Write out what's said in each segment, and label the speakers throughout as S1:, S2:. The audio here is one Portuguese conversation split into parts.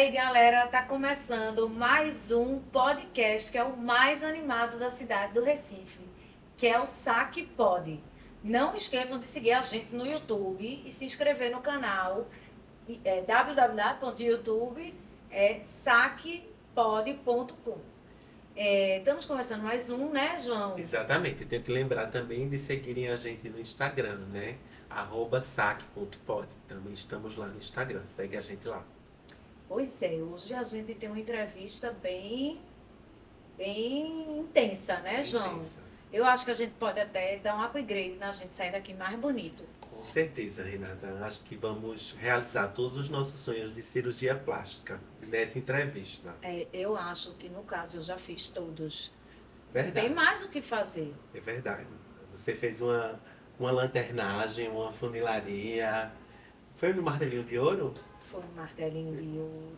S1: aí, galera, tá começando mais um podcast que é o mais animado da cidade do Recife, que é o Saque Pod. Não esqueçam de seguir a gente no YouTube e se inscrever no canal www.youtube.saquepod.com. Estamos começando mais um, né, João?
S2: Exatamente, tenho que lembrar também de seguirem a gente no Instagram, né? @saque.pod. Também estamos lá no Instagram, segue a gente lá.
S1: Pois é, hoje a gente tem uma entrevista bem intensa, né, João?
S2: Intensa.
S1: Eu acho que a gente pode até dar um upgrade na gente sair daqui mais bonito.
S2: Com certeza, Renata. Acho que vamos realizar todos os nossos sonhos de cirurgia plástica nessa entrevista.
S1: Eu acho que no caso eu já fiz todos.
S2: Verdade.
S1: Tem mais o que fazer.
S2: É verdade. Você fez uma lanternagem, uma funilaria. Foi no Martelinho de Ouro?
S1: Foi um martelinho de ouro.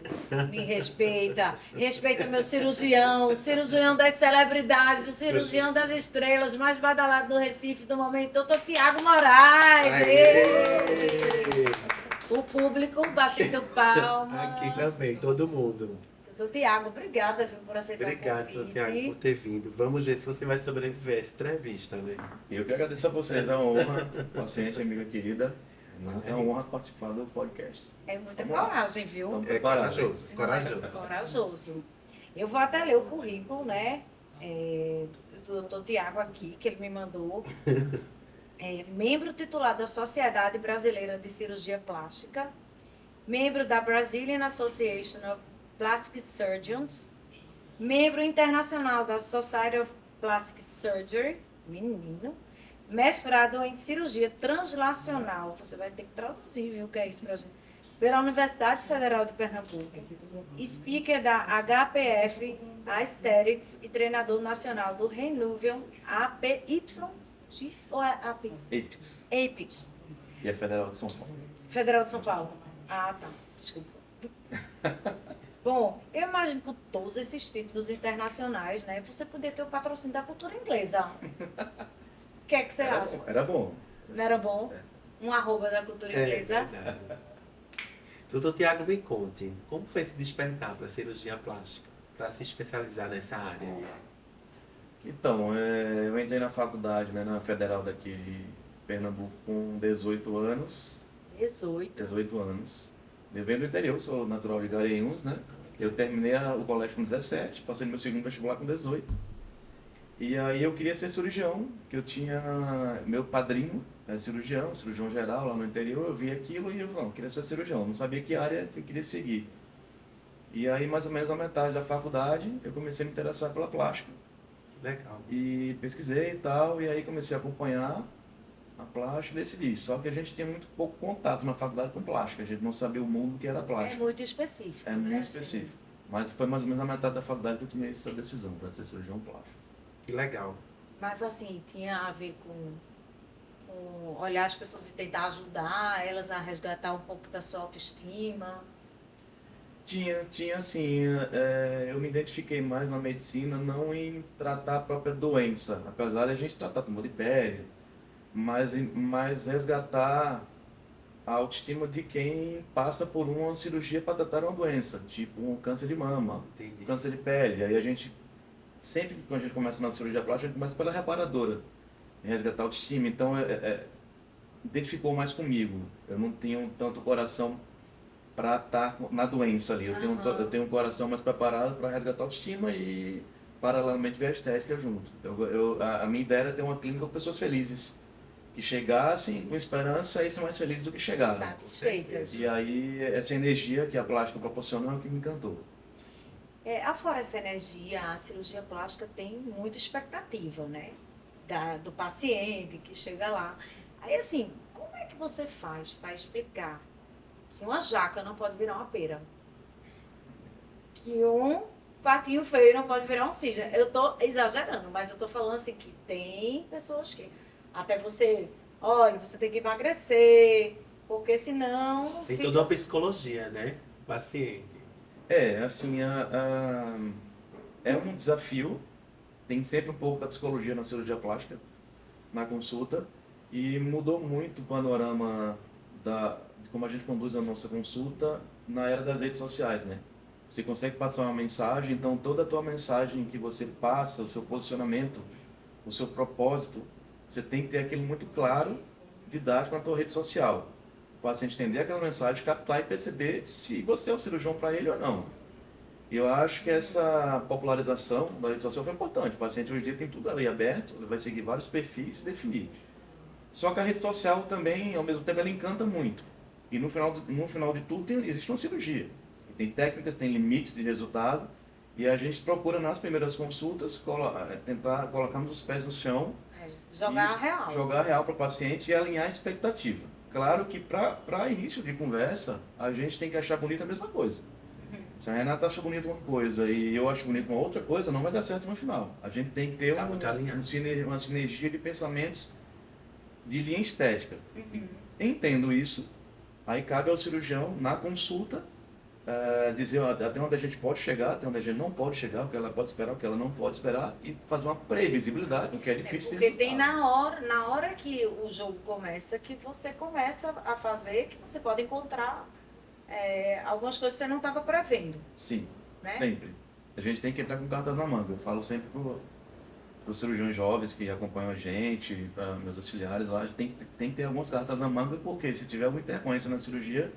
S1: Me respeita. Respeita meu cirurgião. O cirurgião das celebridades. O cirurgião das estrelas. Mais badalado do Recife do momento. Doutor Tiago Moraes.
S2: Aê!
S1: O público batendo palma.
S2: Aqui também, todo mundo.
S1: Doutor Tiago, obrigada viu, por aceitar
S2: Obrigado,
S1: o convite.
S2: Tiago, por ter vindo. Vamos ver se você vai sobreviver a essa entrevista, né?
S3: Eu que agradeço a vocês, é uma honra, paciente, amiga querida. É uma honra participar do podcast.
S1: É muita
S3: Vamos lá.
S1: coragem, viu?
S3: Vamos
S2: É
S3: preparar.
S2: corajoso, corajoso.
S1: Corajoso. Eu vou até ler o currículo, né? Do doutor Tiago aqui, que ele me mandou. Membro titular da Sociedade Brasileira de Cirurgia Plástica. Membro da Brazilian Association of Plastic Surgeons. Membro internacional da Society of Plastic Surgery. Menino. Mestrado em cirurgia translacional. Você vai ter que traduzir, viu, o que é isso pra gente. Pela Universidade Federal de Pernambuco. Speaker da HPF Aesthetics e treinador nacional do Renúvel APYX ou é APX?
S3: Apex.
S1: APIX.
S3: E a Federal de São Paulo.
S1: Federal de São Paulo. Ah, tá. Desculpa. Bom, eu imagino que com todos esses títulos internacionais, né, você poderia ter o patrocínio da cultura inglesa. O que é que você acha?
S3: Era bom.
S1: Não era bom? Um arroba da cultura inglesa?
S2: verdade. Doutor Tiago, me conte, como foi se despertar para a cirurgia plástica, para se especializar nessa área?
S3: Então, eu entrei na faculdade, né, na Federal daqui de Pernambuco com 18 anos.
S1: 18.
S3: anos. Eu venho do interior, sou natural de Garanhuns, né? Eu terminei o colégio com 17, passei no meu segundo vestibular com 18. E aí eu queria ser cirurgião, que eu tinha meu padrinho, cirurgião geral lá no interior, eu vi aquilo e eu não, queria ser cirurgião, não sabia que área eu queria seguir. E aí mais ou menos na metade da faculdade eu comecei a me interessar pela plástica.
S2: Legal.
S3: E pesquisei e tal, e aí comecei a acompanhar a plástica e decidi. Só que a gente tinha muito pouco contato na faculdade com plástica, a gente não sabia o mundo que era
S1: É
S3: plástica.
S1: muito específico.
S3: É
S1: né?
S3: muito
S1: Assim.
S3: específico. Mas foi mais ou menos na metade da faculdade que eu tinha essa decisão para ser cirurgião plástico.
S2: Que legal.
S1: Mas assim, tinha a ver com olhar as pessoas e tentar ajudar elas a resgatar um pouco da sua autoestima.
S3: Tinha assim, eu me identifiquei mais na medicina, não em tratar a própria doença, apesar de a gente tratar tumor de pele, mas resgatar a autoestima de quem passa por uma cirurgia para tratar uma doença, tipo um câncer de mama,
S2: Entendi.
S3: câncer de pele. Aí a gente, sempre que a gente começa na cirurgia plástica, a gente começa pela reparadora, em resgatar a autoestima. Então, identificou mais comigo. Eu não tenho tanto coração para estar na doença ali. Eu tenho um coração mais preparado para resgatar a autoestima e, paralelamente, ver a estética junto. A minha ideia era ter uma clínica com pessoas felizes, que chegassem com esperança e saíssem mais felizes do que chegaram.
S1: Satisfeitas.
S3: E aí, essa energia que a plástica proporciona é o que me encantou.
S1: Afora essa energia, a cirurgia plástica tem muita expectativa, né? Do paciente que chega lá. Aí, assim, como é que você faz para explicar que uma jaca não pode virar uma pera? Que um patinho feio não pode virar um cisne? Eu tô exagerando, mas eu tô falando assim que tem pessoas que até você, olha, você tem que emagrecer, porque senão
S2: Tem
S1: fica...
S2: toda uma psicologia, né? Paciente.
S3: Assim, é um desafio, tem sempre um pouco da psicologia na cirurgia plástica, na consulta, e mudou muito o panorama de como a gente conduz a nossa consulta na era das redes sociais, né? você consegue passar uma mensagem, então toda a tua mensagem que você passa, o seu posicionamento, o seu propósito, você tem que ter aquilo muito claro, didático na tua rede social. O paciente entender aquela mensagem, captar e perceber se você é o cirurgião para ele ou não. E eu acho que essa popularização da rede social foi importante. O paciente hoje em dia tem tudo ali aberto, ele vai seguir vários perfis e definir. Só que a rede social também, ao mesmo tempo, ela encanta muito. E no final de tudo existe uma cirurgia. Tem técnicas, tem limites de resultado. E a gente procura nas primeiras consultas tentar colocarmos os pés no chão.
S1: Jogar a real.
S3: Jogar a real para o paciente e alinhar a expectativa. Claro que para início de conversa, a gente tem que achar bonita a mesma coisa. Se a Renata acha bonita uma coisa e eu acho bonito uma outra coisa, não vai dar certo no final. A gente tem que ter uma sinergia de pensamentos de linha estética. Entendo isso, aí cabe ao cirurgião, na consulta, dizer até onde a gente pode chegar, até onde a gente não pode chegar, o que ela pode esperar, o que ela não pode esperar, e fazer uma previsibilidade, o que é difícil.
S1: Porque tem na hora que o jogo começa, que você começa a fazer, que você pode encontrar algumas coisas que você não estava prevendo.
S3: Sim,
S1: né?
S3: Sempre. A gente tem que entrar com cartas na manga. Eu falo sempre para os cirurgiões jovens que acompanham a gente, para meus auxiliares lá, tem que ter algumas cartas na manga, porque se tiver alguma intercorrência na cirurgia,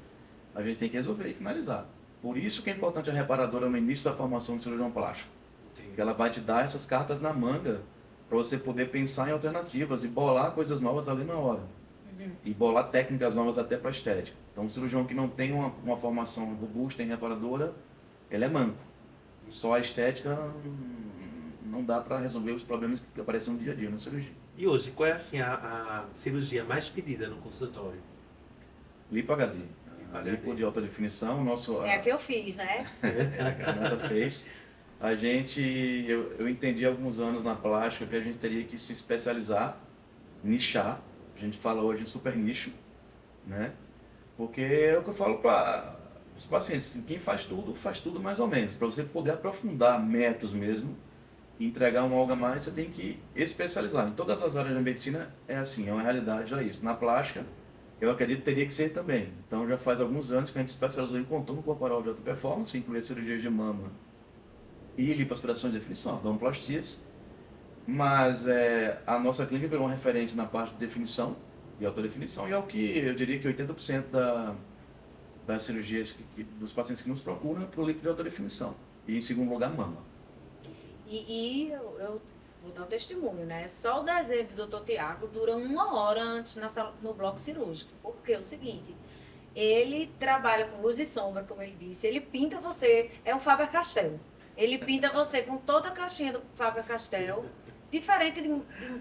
S3: a gente tem que resolver e finalizar. Por isso que é importante a reparadora no início da formação do cirurgião plástico. Que ela vai te dar essas cartas na manga para você poder pensar em alternativas e bolar coisas novas ali na hora. E bolar técnicas novas até para estética. Então, um cirurgião que não tem uma formação robusta em reparadora, ele é manco. Só a estética não dá para resolver os problemas que aparecem no dia a dia na cirurgia.
S2: E hoje, qual é assim, a cirurgia mais pedida no consultório?
S3: Lipo HD. Lipo de alta definição.
S1: É a que eu fiz, né?
S3: A Renata fez. Eu entendi há alguns anos na plástica que a gente teria que se especializar, nichar. A gente fala hoje em super nicho, né? Porque é o que eu falo para os pacientes, quem faz tudo mais ou menos. Para você poder aprofundar métodos mesmo e entregar um algo a mais, você tem que especializar. Em todas as áreas da medicina é assim, é uma realidade já isso. Na plástica, eu acredito que teria que ser também. Então já faz alguns anos que a gente especializou em contorno corporal de alta performance, que inclui cirurgias de mama e lipoaspirações de definição, abdominoplastias. Mas a nossa clínica virou uma referência na parte de definição, de alta definição, e é o que eu diria que 80% das cirurgias dos pacientes que nos procuram é para o líquido de alta definição. E em segundo lugar, mama.
S1: E eu vou dar um testemunho, né? Só o desenho do Dr. Tiago dura 1 hora antes no bloco cirúrgico. Porque é o seguinte, ele trabalha com luz e sombra, como ele disse, ele pinta você, é um Faber-Castell. Ele pinta você com toda a caixinha do Faber-Castell. Diferente de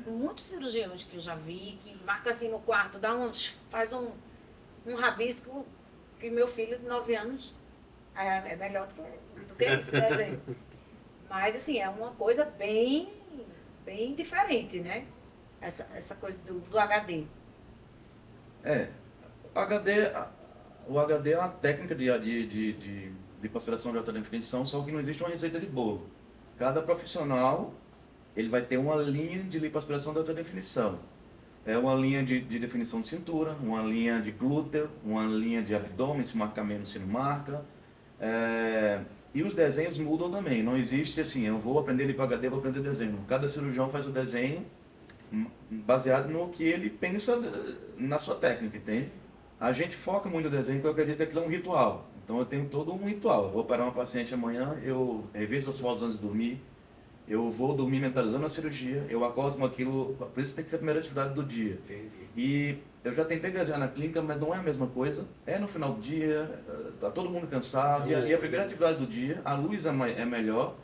S1: muitos cirurgiões que eu já vi, que marca assim no quarto, faz um rabisco que meu filho de 9 anos é melhor do que esse desenho. Mas assim, é uma coisa bem diferente, né? Essa coisa do HD.
S3: O HD é uma técnica de lipoaspiração de alta definição, só que não existe uma receita de bolo. Cada profissional ele vai ter uma linha de lipoaspiração de alta definição. É uma linha de definição de cintura, uma linha de glúteo, uma linha de abdômen, se marca menos, se não marca. E os desenhos mudam também. Não existe assim, eu vou aprender lipo HD, vou aprender desenho. Cada cirurgião faz o desenho baseado no que ele pensa na sua técnica, entende? A gente foca muito no desenho porque eu acredito que aquilo é um ritual. Então eu tenho todo um ritual. Eu vou operar uma paciente amanhã, eu reviso as fotos antes de dormir, eu vou dormir mentalizando a cirurgia, eu acordo com aquilo, por isso tem que ser a primeira atividade do dia.
S2: Entendi.
S3: E eu já tentei desenhar na clínica, mas não é a mesma coisa. É no final do dia, tá todo mundo cansado, e a primeira atividade do dia, a luz é melhor,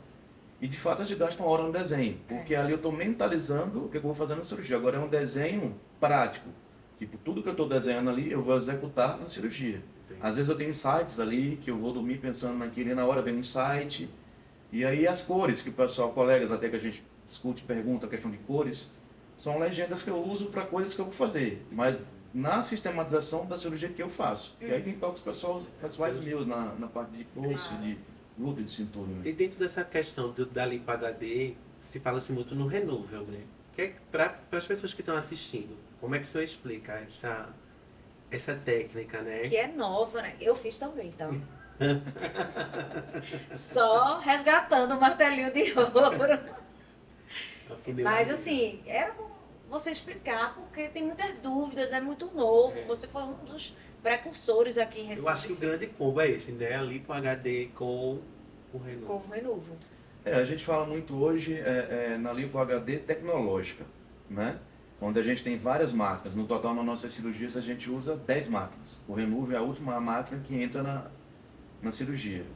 S3: e de fato a gente gasta 1 hora no desenho, porque ali eu estou mentalizando o que eu vou fazer na cirurgia. Agora é um desenho prático, tipo, tudo que eu estou desenhando ali eu vou executar na cirurgia.
S2: Entendi.
S3: Às vezes eu tenho insights ali, que eu vou dormir pensando naquilo, e na hora vem um insight. E aí as cores, que o pessoal, colegas até que a gente discute, pergunta a questão de cores, são legendas que eu uso para coisas que eu vou fazer, mas na sistematização da cirurgia que eu faço. E aí tem toques pessoais meus na parte de coice, de glúteo, de cintura. Né?
S2: E dentro dessa questão da Lipo HD, se fala-se muito no renúvel, né? Para as pessoas que estão assistindo, como é que o senhor explica essa técnica, né?
S1: Que é nova, né? Eu fiz também, então. Só resgatando o martelinho de ouro.
S2: Afunilaria.
S1: Mas assim, era bom você explicar, porque tem muitas dúvidas, é muito novo.
S2: É.
S1: Você foi um dos precursores aqui em Recife.
S2: Eu acho que o grande combo é esse, né? Ali com HD com o
S1: Com
S2: Renault.
S1: o Renuvo.
S3: A gente fala muito hoje na Lipo HD tecnológica, né? Onde a gente tem várias máquinas. No total, nas nossas cirurgias, a gente usa 10 máquinas. O Renuvo é a última máquina que entra na cirurgia.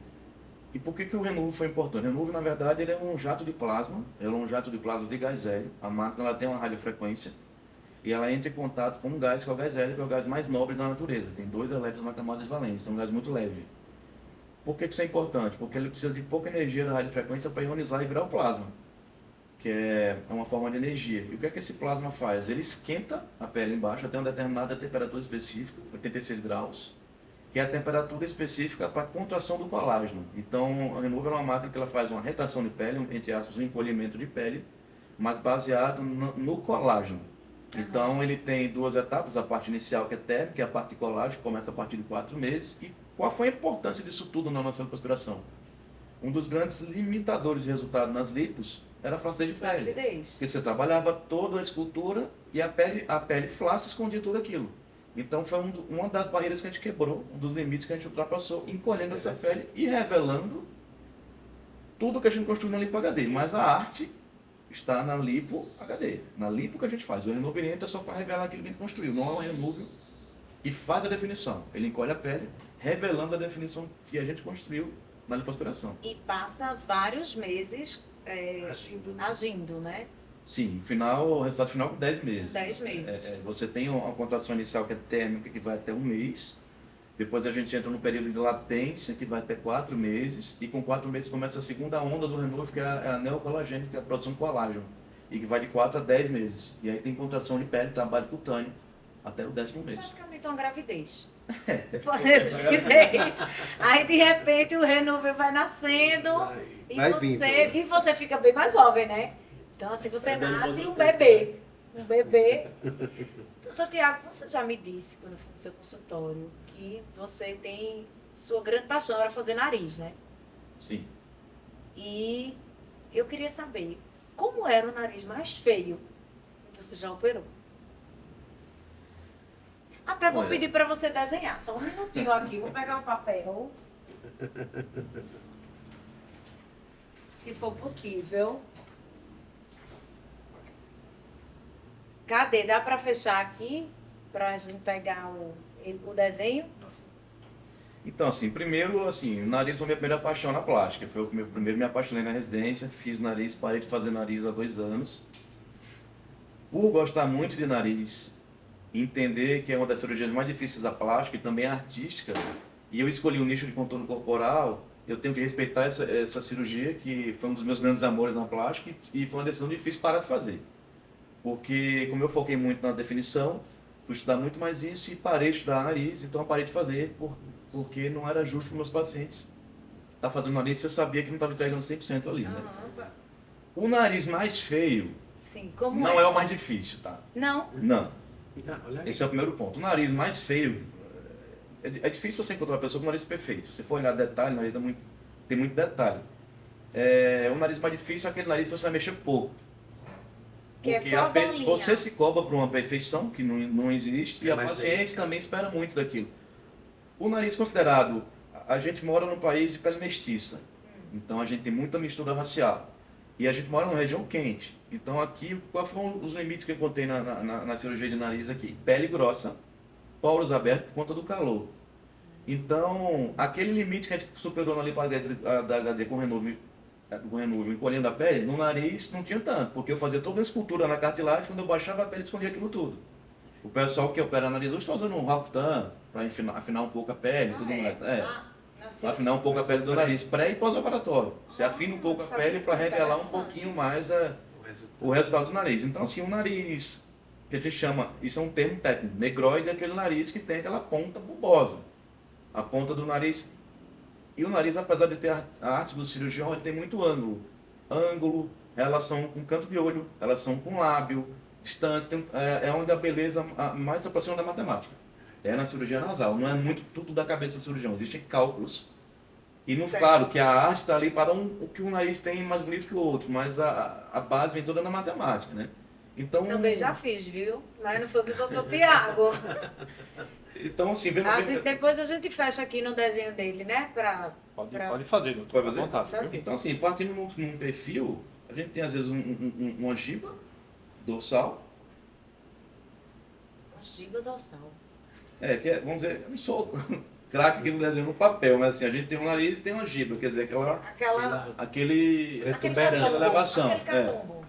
S3: E por que o Renuvo foi importante? O Renuvo, na verdade, ele é um jato de plasma. Ele é um jato de plasma de gás hélio. A máquina ela tem uma radiofrequência e ela entra em contato com um gás, que é o gás hélio, que é o gás mais nobre da natureza. Tem 2 elétrons na camada de valência, é um gás muito leve. Por que isso é importante? Porque ele precisa de pouca energia da radiofrequência para ionizar e virar o plasma, que é uma forma de energia. E o que é que esse plasma faz? Ele esquenta a pele embaixo até uma determinada temperatura específica, 86 graus, que é a temperatura específica para a contração do colágeno. Então, a Renuvo é uma máquina que ela faz uma retração de pele, entre aspas, um encolhimento de pele, mas baseado no colágeno. Então, ele tem 2 etapas, a parte inicial, que é térmica, que é a parte de colágeno, que começa a partir de 4 meses. E qual foi a importância disso tudo na nossa lipoaspiração? Um dos grandes limitadores de resultado nas lipos era a flacidez de pele.
S1: Flacidez.
S3: Porque você trabalhava toda a escultura e a pele flácida escondia tudo aquilo. Então foi uma das barreiras que a gente quebrou, um dos limites que a gente ultrapassou, encolhendo essa pele e revelando tudo que a gente construiu na Lipo HD. Mas a arte está na Lipo HD, na Lipo que a gente faz. O renovimento é só para revelar aquilo que a gente construiu, não é um renúvel que faz a definição. Ele encolhe a pele, revelando a definição que a gente construiu na lipoaspiração.
S1: E passa vários meses
S2: Agindo.
S1: né?
S3: Sim, o resultado final com 10 meses.
S1: 10 meses.
S3: Você tem uma contração inicial que é térmica, que vai até 1 mês. Depois a gente entra no período de latência, que vai até 4 meses. E com 4 meses começa a segunda onda do Renuvo, que é a neocolagênica, que é a produção de colágeno. E que vai de 4 a 10 meses. E aí tem contração de pele, trabalho cutâneo, até o 10º mês.
S1: Basicamente uma gravidez. Podemos dizer isso. Aí de repente o Renuvo vai nascendo e você fica bem mais jovem, né? Então assim, você nasce um bebê. Um bebê. Doutor Tiago, você já me disse, quando eu fui no seu consultório, que você tem sua grande paixão era fazer nariz, né?
S3: Sim.
S1: E eu queria saber, como era o nariz mais feio que você já operou? Até vou pedir para você desenhar, só um minutinho aqui, vou pegar o papel. Se for possível. Cadê? Dá para fechar aqui? Para a gente pegar o desenho?
S3: Então, assim, primeiro, assim, o nariz foi minha primeira paixão na plástica. Foi o meu primeiro me apaixonei na residência, fiz nariz, parei de fazer nariz há 2 anos. Por gostar muito de nariz, entender que é uma das cirurgias mais difíceis da plástica e também artística, e eu escolhi um nicho de contorno corporal, eu tenho que respeitar essa cirurgia, que foi um dos meus grandes amores na plástica, e foi uma decisão difícil parar de fazer. Porque, como eu foquei muito na definição, fui estudar muito mais isso e parei de estudar nariz, então eu parei de fazer, porque não era justo com meus pacientes estar fazendo nariz se eu sabia que não estava entregando 100% ali, né? O nariz mais feio
S1: Sim, como
S3: não é o mais difícil, tá?
S1: Não.
S3: Não.
S2: Olha aí.
S3: Esse é o primeiro ponto. O nariz mais feio, é difícil você encontrar uma pessoa com nariz perfeito. Se você for olhar detalhe, o nariz tem muito detalhe. O nariz mais difícil é aquele nariz que você vai mexer pouco.
S1: Que é só a bolinha.
S3: Você se cobra por uma perfeição que não existe e a
S2: Mas
S3: paciente também espera muito daquilo. O nariz considerado, a gente mora num país de pele mestiça, então a gente tem muita mistura racial e a gente mora numa região quente. Então aqui, quais foram os limites que eu encontrei na cirurgia de nariz aqui? Pele grossa, poros abertos por conta do calor. Então, aquele limite que a gente superou na lipo da HD com o Renuvo, encolhendo a pele, no nariz não tinha tanto, porque eu fazia toda a escultura na cartilagem, quando eu baixava a pele, escondia aquilo tudo. O pessoal que opera nariz hoje está fazendo um Roacutan, para afinar um pouco a pele e tudo mais. Para afinar um pouco a pele do nariz, pré e pós-operatório. Você afina um pouco a pele para revelar um pouquinho mais o resultado do nariz. Então, assim, o nariz, que a gente chama, isso é um termo técnico, negroide é aquele nariz que tem aquela ponta bulbosa. A ponta do nariz. E o nariz, apesar de ter a arte do cirurgião, ele tem muito ângulo. Ângulo, relação com canto de olho, relação com lábio, distância. É onde a beleza mais se aproxima da matemática. É na cirurgia nasal. Não é muito tudo da cabeça do cirurgião. Existem cálculos E, não,
S1: Certo.
S3: claro, que a arte está ali para dar o que um nariz tem mais bonito que o outro, mas a base vem toda na matemática, né? Então,
S1: Também já fiz, viu? Mas não foi do doutor Tiago.
S3: então assim, vendo...
S1: Depois a gente fecha aqui no desenho dele, né?
S4: Pode fazer, doutor.
S3: Pode fazer?
S4: À vontade, viu?
S1: Fazer.
S3: Então, assim, partindo num perfil, a gente tem às vezes uma giba dorsal,
S1: Giba dorsal.
S3: que é, vamos dizer, eu não sou craque aqui no desenho no papel, mas assim, a gente tem um nariz e tem uma giba, quer dizer, aquele
S1: Aquele
S2: Protuberância.
S1: catombo,
S3: elevação,
S1: aquele catombo.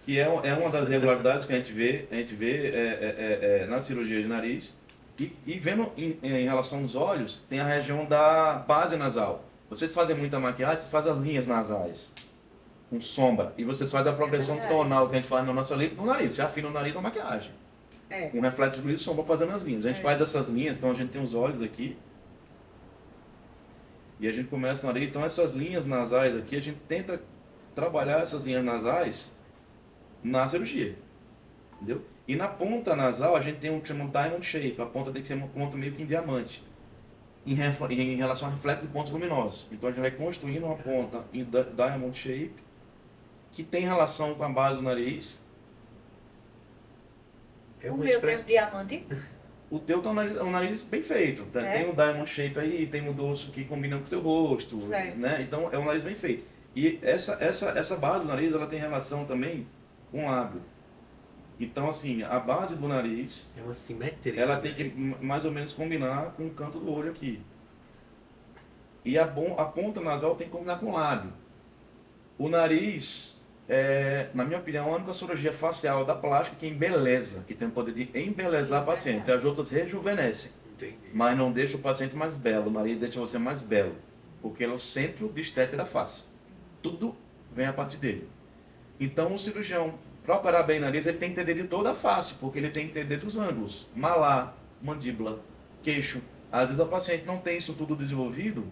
S3: que é uma das irregularidades que a gente vê na cirurgia de nariz. E vendo em relação aos olhos, tem a região da base nasal. Vocês fazem muita maquiagem, vocês fazem as linhas nasais, com sombra. E vocês fazem a progressão tonal que a gente faz na nossa língua no nariz. Você afina o nariz na maquiagem. Com reflexo de luz e sombra fazendo as linhas. A gente faz essas linhas, então a gente tem os olhos aqui. E a gente começa no nariz. Então essas linhas nasais aqui, a gente tenta trabalhar essas linhas nasais na cirurgia. Entendeu? E na ponta nasal a gente tem um que chama diamond shape. A ponta tem que ser uma ponta meio que em diamante. Em relação a reflexo de pontos luminosos. Então a gente vai construindo uma ponta em diamond shape que tem relação com a base do nariz.
S2: É
S1: O
S2: uma
S1: meu tem um diamante.
S3: O teu tá um nariz bem feito. Tem um diamond shape aí, tem um dorso que combina com o teu rosto.
S1: Certo.
S3: Né? Então é um nariz bem feito. E essa base do nariz ela tem relação também com o lábio. Então, assim, a base do nariz,
S2: É uma simetria.
S3: ela tem que mais ou menos combinar com o canto do olho aqui. E a ponta nasal tem que combinar com o lábio. O nariz, na minha opinião, é a única cirurgia facial da plástica que embeleza, que tem o poder de embelezar a paciente. As outras rejuvenescem,
S2: Entendi.
S3: mas não deixa o paciente mais belo. O nariz deixa você mais belo, porque ele é o centro de estética da face. Tudo vem a partir dele. Então, o cirurgião, para operar bem o nariz, ele tem que entender de toda a face, porque ele tem que entender dos ângulos. Malar, mandíbula, queixo. Às vezes a paciente não tem isso tudo desenvolvido,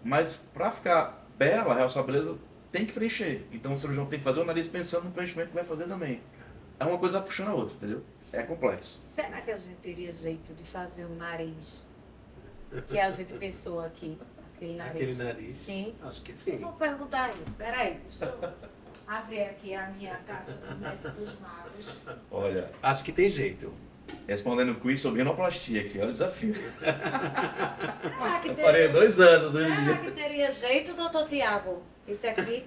S3: mas para ficar bela, realçar a beleza, tem que preencher. Então o cirurgião tem que fazer o nariz pensando no preenchimento que vai fazer também. É uma coisa puxando a outra, entendeu? É complexo.
S1: Será que a gente teria jeito de fazer um nariz que a gente pensou aqui? Aquele nariz.
S2: Aquele nariz?
S1: Sim.
S2: Acho que sim.
S1: Vou perguntar aí. Peraí, deixa eu abrir aqui a minha caixa do mestre dos magos.
S3: Olha,
S2: Acho que tem jeito.
S3: respondendo o quiz sobre rinoplastia aqui, olha o desafio.
S1: Será que
S3: Eu parei
S1: teria,
S3: 2 anos,
S1: será
S3: né?
S1: que teria jeito, doutor Tiago? Esse aqui?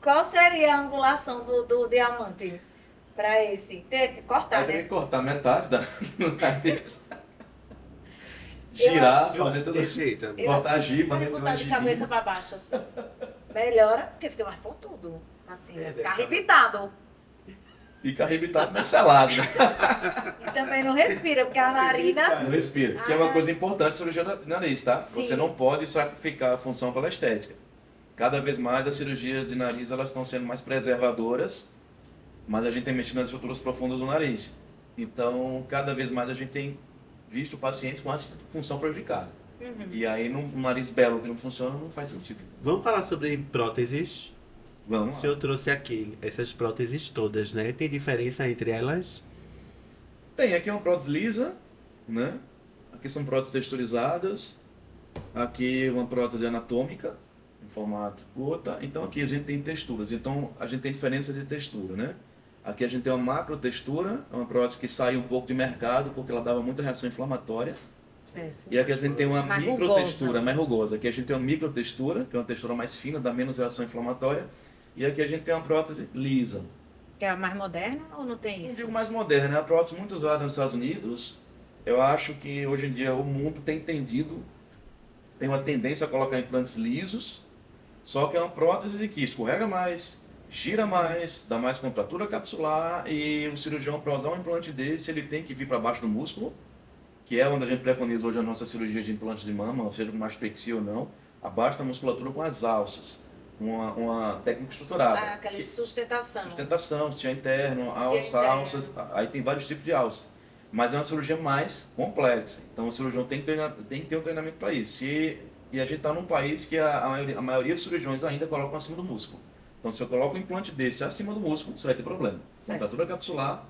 S1: Qual seria a angulação do diamante para esse? Tem que cortar,
S3: Vai ter
S1: né?
S3: que cortar metade do nariz. Girar,
S2: Eu acho
S3: fazer
S2: que
S3: tudo.
S2: tem jeito. amigo.
S3: Cortar a
S1: assim,
S3: giba,
S1: se
S3: né?
S1: botar de cabeça para baixo, assim. Melhora, porque fica mais pontudo. Assim,
S2: É,
S1: vai
S2: deve
S1: ficar
S2: ficar-
S1: arrebitado.
S3: Fica arrebitado, mas selado, né?
S1: E também não respira, porque a narina...
S3: Não respira. Que é uma coisa importante cirurgia do nariz, tá?
S1: Sim.
S3: Você não pode sacrificar a função pela estética. Cada vez mais as cirurgias de nariz elas estão sendo mais preservadoras, mas a gente tem mexido nas estruturas profundas do nariz. Então, cada vez mais a gente tem visto pacientes com essa função prejudicada.
S1: Uhum.
S3: E aí, um nariz belo que não funciona, não faz sentido.
S2: Vamos falar sobre próteses? O
S3: Vamos lá.
S2: senhor trouxe aqui essas próteses todas, né? Tem diferença entre elas?
S3: Tem aqui uma prótese lisa, né? Aqui são próteses texturizadas. Aqui uma prótese anatômica, em formato gota. Então aqui a gente tem texturas. Então a gente tem diferenças de textura, né? Aqui a gente tem uma macro textura, é uma prótese que saiu um pouco de mercado porque ela dava muita reação inflamatória.
S1: Certo.
S3: E aqui a gente tem uma
S1: Mais
S3: micro
S1: rugosa.
S3: textura, mais rugosa. Aqui a gente tem uma micro textura, que é uma textura mais fina, dá menos reação inflamatória. E aqui a gente tem uma prótese lisa.
S1: Que é a mais moderna ou não tem
S3: Não
S1: isso?
S3: digo mais moderna, é a prótese muito usada nos Estados Unidos. Eu acho que hoje em dia o mundo tem entendido, tem uma tendência a colocar implantes lisos, só que é uma prótese que escorrega mais, gira mais, dá mais contratura capsular e o cirurgião para usar um implante desse ele tem que vir para baixo do músculo, que é onde a gente preconiza hoje a nossa cirurgia de implante de mama, seja com mastopexia ou não, abaixo da musculatura com as alças. Uma técnica estruturada.
S1: Ah, aquela sustentação.
S3: Sustentação, sutiã interno,
S1: Sutiã
S3: alça,
S1: interno.
S3: alças, aí tem vários tipos de alça. Mas é uma cirurgia mais complexa. Então o cirurgião tem que ter um treinamento para isso. E a gente está num país que a maioria dos cirurgiões ainda colocam acima do músculo. Então se eu coloco um implante desse acima do músculo, você vai ter problema.
S1: Certo.
S3: Contratura capsular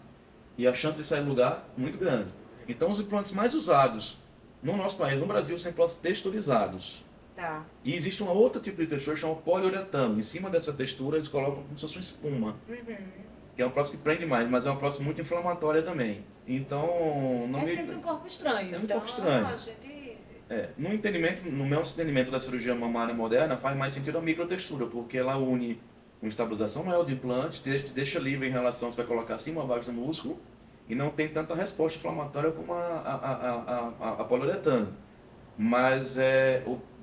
S3: e a chance de sair do lugar muito grande. Então os implantes mais usados No nosso país, no Brasil, são implantes texturizados.
S1: Tá.
S3: E existe um outro tipo de textura que chama poliuretano. Em cima dessa textura, eles colocam como se fosse uma espuma. Que é um próximo que prende mais, mas é uma próximo muito inflamatória também. Então,
S1: É sempre um corpo estranho.
S3: É um
S1: então,
S3: corpo estranho.
S1: A gente...
S3: no entendimento, no meu entendimento da cirurgia mamária moderna, faz mais sentido a microtextura, porque ela une uma estabilização maior do implante, deixa livre em relação se vai colocar acima ou abaixo do músculo, e não tem tanta resposta inflamatória como a poliuretano. Mas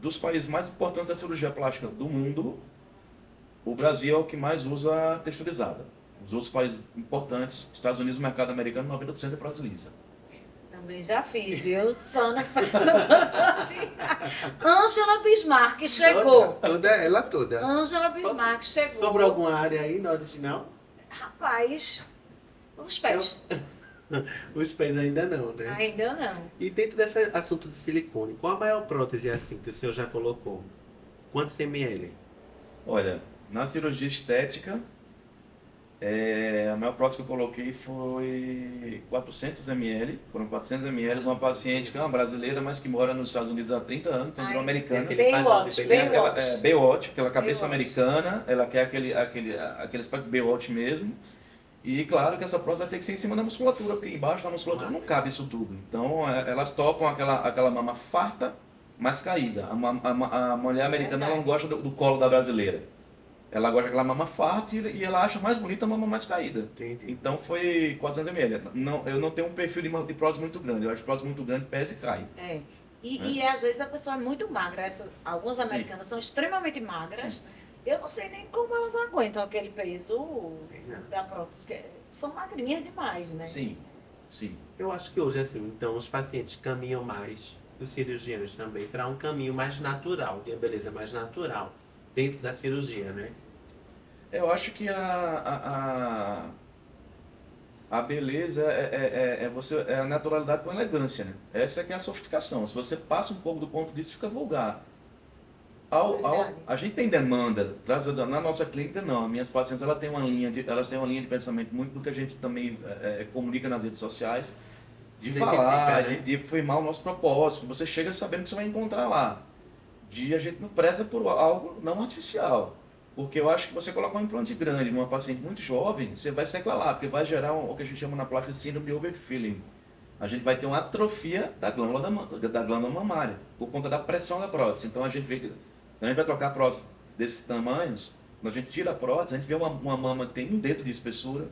S3: dos países mais importantes da cirurgia plástica do mundo, o Brasil é o que mais usa texturizada. Os outros países importantes, Estados Unidos, mercado americano, 90% é brasileira.
S1: Também já fiz, viu? Só na Ângela Bismarck chegou.
S2: Ela toda.
S1: Ângela Bismarck chegou.
S2: Sobrou alguma área aí na original?
S1: Rapaz, os pés.
S2: Os pés ainda não, né?
S1: Ainda não.
S2: E dentro desse assunto de silicone, qual a maior prótese assim que o senhor já colocou? Quantos ml?
S3: Olha, na cirurgia estética, a maior prótese que eu coloquei foi 400 ml. Foram 400 ml, uma paciente que é uma brasileira, mas que mora nos Estados Unidos há 30 anos, então virou americana.
S1: Baywatch, Baywatch.
S3: Baywatch, aquela cabeça
S1: Baywatch.
S3: americana, ela quer aquele aspecto Baywatch mesmo. E claro que essa prótese vai ter que ser em cima da musculatura, porque embaixo da musculatura não cabe isso tudo. Então elas topam aquela mama farta, mas caída. A mulher americana ela não gosta do colo da brasileira. Ela gosta daquela mama farta e ela acha mais bonita a mama mais caída.
S2: Entendi.
S3: Então foi 400 ml. Eu não tenho um perfil de prótese muito grande. Eu acho prótese muito grande, pesa e cai.
S1: E às vezes a pessoa é muito magra. Algumas americanas são extremamente magras.
S3: Sim.
S1: Eu não sei nem como elas aguentam aquele peso da prótese. Que são magrinhas demais, né?
S3: Sim, sim.
S2: Eu acho que hoje, assim, então os pacientes caminham mais, os cirurgiões também, para um caminho mais natural, de uma beleza mais natural, dentro da cirurgia, né?
S3: Eu acho que a beleza é a naturalidade com elegância, né? Essa que é a sofisticação. Se você passa um pouco do ponto disso, fica vulgar. A gente tem demanda, graças a Deus, na nossa clínica não. As minhas pacientes elas têm uma linha de pensamento muito do que a gente também comunica nas redes sociais, de falar, né? de afirmar o nosso propósito. Você chega sabendo que você vai encontrar lá. A gente não preza por algo não artificial. Porque eu acho que você colocar um implante grande numa paciente muito jovem, você vai sequelar, porque vai gerar o que a gente chama na plástica de síndrome de overfilling. A gente vai ter uma atrofia da glândula mamária, por conta da pressão da prótese. Então a gente vê que a gente vai trocar a prótese desses tamanhos, quando a gente tira a prótese, a gente vê uma mama que tem um dedo de espessura,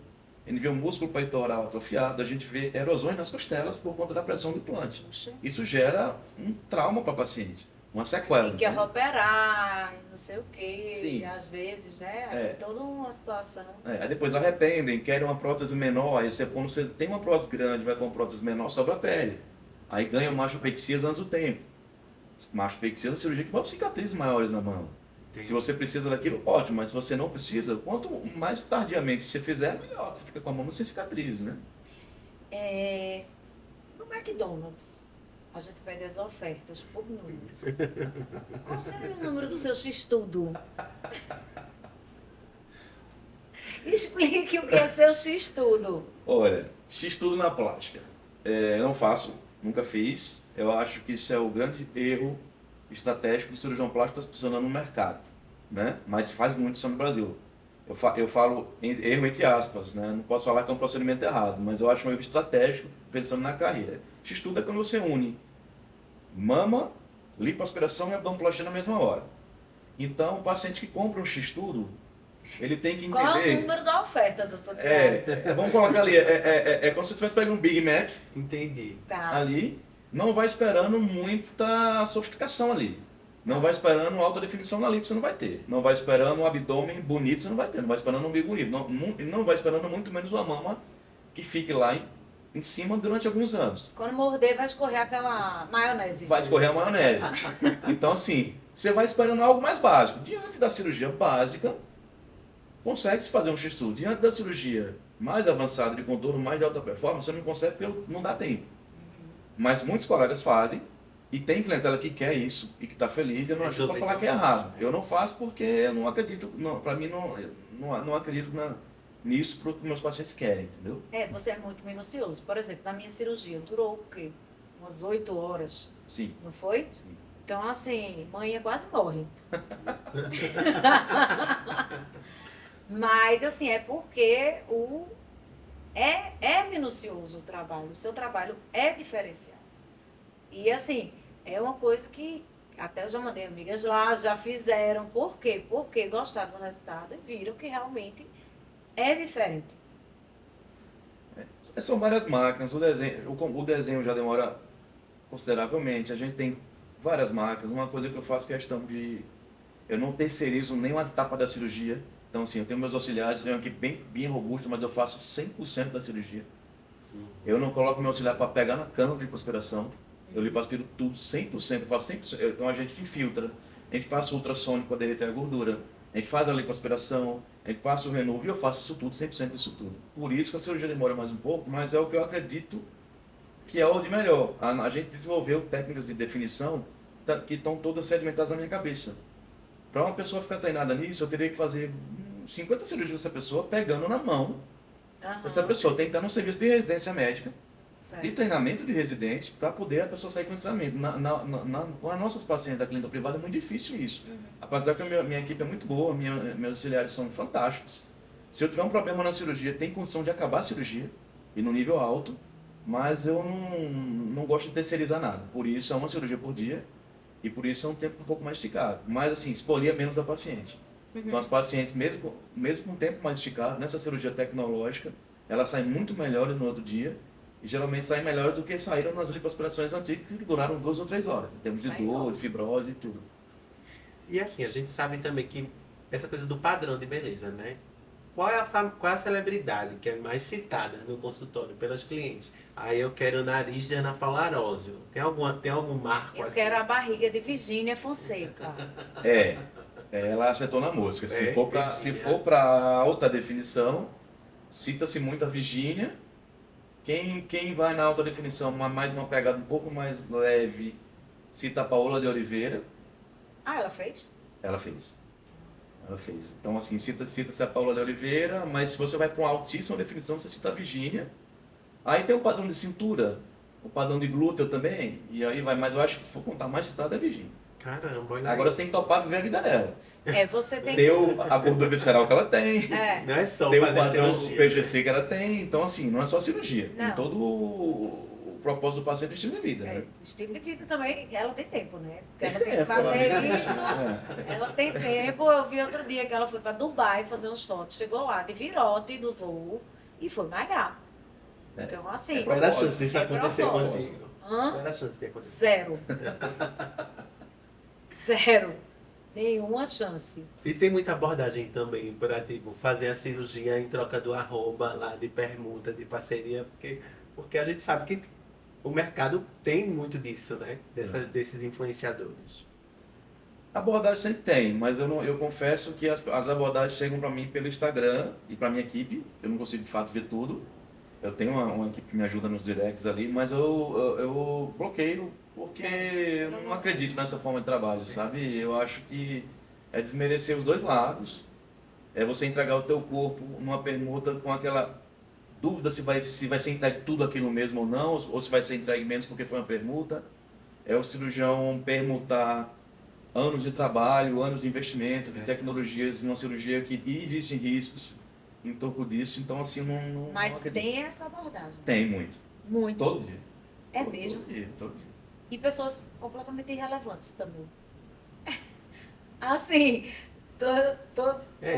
S3: a gente vê o músculo peitoral atrofiado, a gente vê erosões nas costelas por conta da pressão do implante. Isso gera um trauma para a paciente, uma sequela.
S1: Tem que operar, não sei o quê,
S3: Sim.
S1: e às vezes, né? Toda uma situação.
S3: Aí depois arrependem, querem uma prótese menor, aí quando você tem uma prótese grande, vai para uma prótese menor, sobra a pele. Aí ganha mastopexias antes do tempo. Mastopexia é uma cirurgia que vai cicatrizes maiores na mão. Se você precisa daquilo, ótimo, mas se você não precisa, quanto mais tardiamente você fizer, melhor. Você fica com a mão sem cicatriz, né?
S1: No McDonald's, a gente pede as ofertas por número. Qual seria o número do seu X-Tudo? Explique o que é seu X-Tudo.
S3: Olha, X-Tudo na plástica. Eu não faço, nunca fiz. Eu acho que isso é o grande erro estratégico do cirurgião plástico que está funcionando no mercado, né? Mas faz muito isso no Brasil. Eu falo erro entre aspas, né? Não posso falar que é um procedimento errado, mas eu acho um erro estratégico pensando na carreira. X-tudo é quando você une mama, lipoaspiração e abdominoplastia na mesma hora. Então, o paciente que compra um X-tudo, ele tem que entender...
S1: Qual é o número da oferta, doutor Tiago?
S3: Vamos colocar ali, é como se você estivesse pegando um Big Mac.
S2: Entendi.
S1: Tá.
S3: Ali, não vai esperando muita sofisticação ali. Não vai esperando alta definição na lipo, você não vai ter. Não vai esperando um abdômen bonito, você não vai ter. Não vai esperando um umbigo bonito. Não vai esperando muito menos uma mama que fique lá em cima durante alguns anos.
S1: Quando morder, vai escorrer aquela maionese.
S3: Vai escorrer a maionese. Então, assim, você vai esperando algo mais básico. Diante da cirurgia básica, consegue-se fazer um X-tudo. Diante da cirurgia mais avançada, de contorno mais de alta performance, você não consegue porque não dá tempo. Mas muitos colegas fazem, e tem clientela que quer isso e que está feliz, eu não acho para falar que é errado. Eu não faço porque eu não acredito, para mim não acredito nisso para os meus pacientes querem, entendeu?
S1: Você é muito minucioso. Por exemplo, na minha cirurgia, durou o quê? Umas 8 horas.
S3: Sim,
S1: não foi?
S3: sim.
S1: Então, assim, mãe quase morre. Mas, assim, é porque é minucioso o trabalho. O seu trabalho é diferenciado. E, assim, é uma coisa que até eu já mandei amigas lá, já fizeram. Por quê? Porque gostaram do resultado e viram que realmente é diferente.
S3: São várias máquinas, o desenho já demora consideravelmente. A gente tem várias máquinas. Uma coisa que eu faço questão de... Eu não terceirizo nenhuma etapa da cirurgia. Então, assim, eu tenho meus auxiliares, tenho uma equipe bem robusta, mas eu faço 100% da cirurgia. Eu não coloco meu auxiliar para pegar na cama de lipoaspiração. Eu lipoaspiro tudo, 100%. Eu faço 100%. Então, a gente infiltra. A gente passa o ultrassônico para derreter a gordura. A gente faz a lipoaspiração. A gente passa o Renuvo. E eu faço isso tudo, 100% disso tudo. Por isso que a cirurgia demora mais um pouco, mas é o que eu acredito que é o de melhor. A gente desenvolveu técnicas de definição que estão todas sedimentadas na minha cabeça. Para uma pessoa ficar treinada nisso, eu teria que fazer 50 cirurgias dessa pessoa, pegando na mão essa pessoa. Tem que estar num serviço de residência médica, de
S1: Certo.
S3: treinamento de residente, para poder a pessoa sair com esse treinamento. Com as nossas pacientes da clínica privada é muito difícil isso. Apesar que a minha equipe é muito boa, meus auxiliares são fantásticos. Se eu tiver um problema na cirurgia, tem condição de acabar a cirurgia, e no nível alto, mas eu não gosto de terceirizar nada. Por isso é uma cirurgia por dia, e por isso é um tempo um pouco mais esticado. Mas assim, escolher menos a paciente. Então as pacientes, mesmo com um tempo mais esticado, nessa cirurgia tecnológica, elas saem muito melhores no outro dia, e geralmente saem melhores do que saíram nas lipoaspirações antigas, que duraram 2 ou 3 horas, em termos de dor, de fibrose e tudo.
S2: E assim, a gente sabe também que essa coisa do padrão de beleza, né? Qual é a celebridade que é mais citada no consultório pelas clientes? Aí eu quero o nariz de Ana Paula Arósio. Tem algum marco
S1: Eu
S2: assim?
S1: quero a barriga de Virgínia Fonseca.
S3: Ela acertou na música. Se
S2: Virgínia.
S3: for para alta definição, cita-se muito a Virgínia. Quem vai na alta definição, mais uma pegada um pouco mais leve, cita a Paola de Oliveira.
S1: Ah, ela fez?
S3: Ela fez. Então, assim, cita-se a Paola de Oliveira, mas se você vai para uma altíssima definição, você cita a Virgínia. Aí tem o padrão de cintura, o padrão de glúteo também, e aí vai, mas eu acho que se for contar mais citada é a Virgínia.
S2: Caramba, olha
S3: Agora
S2: isso.
S3: você tem que topar viver a vida dela.
S1: Você tem
S3: Tem a gordura visceral que ela tem,
S2: Não é só
S3: tem o
S2: fazer
S3: padrão
S2: cirurgia.
S3: PGC que ela tem, então assim, não é só cirurgia.
S1: Não.
S3: Tem todo o propósito do paciente, o estilo de vida, né?
S1: estilo de vida também, ela tem tempo, né? Porque ela tem que
S3: ela
S1: fazer
S3: tem-
S1: isso. Ela tem tempo. Eu vi outro dia que ela foi para Dubai fazer uns fotos. Chegou lá de virote do voo e foi malhar. Então, assim.
S2: Qual era a chance disso
S1: é
S2: acontecer
S1: propósito.
S2: contigo?
S1: Hã?
S2: Qual era a chance de acontecer?
S1: Zero. Zero. Nenhuma chance.
S2: E tem muita abordagem também para tipo, fazer a cirurgia em troca do arroba lá de permuta, de parceria, porque a gente sabe que o mercado tem muito disso, né? Desses influenciadores.
S3: Abordagem sempre tem, mas eu confesso que as abordagens chegam para mim pelo Instagram e para minha equipe. Eu não consigo de fato ver tudo. Eu tenho uma equipe que me ajuda nos directs ali, mas eu bloqueio porque eu não acredito nessa forma de trabalho, sabe? Eu acho que é desmerecer os dois lados. É você entregar o teu corpo numa permuta com aquela dúvida se vai ser entregue tudo aquilo mesmo ou não, ou se vai ser entregue menos porque foi uma permuta. É o cirurgião permutar anos de trabalho, anos de investimento, de tecnologias, numa cirurgia que existem riscos em torno disso, então assim, não
S1: Mas
S3: acredito.
S1: tem essa abordagem.
S3: Tem muito.
S1: Muito.
S3: Todo dia.
S1: É mesmo.
S3: Todo dia.
S1: E pessoas completamente irrelevantes também. Assim, tô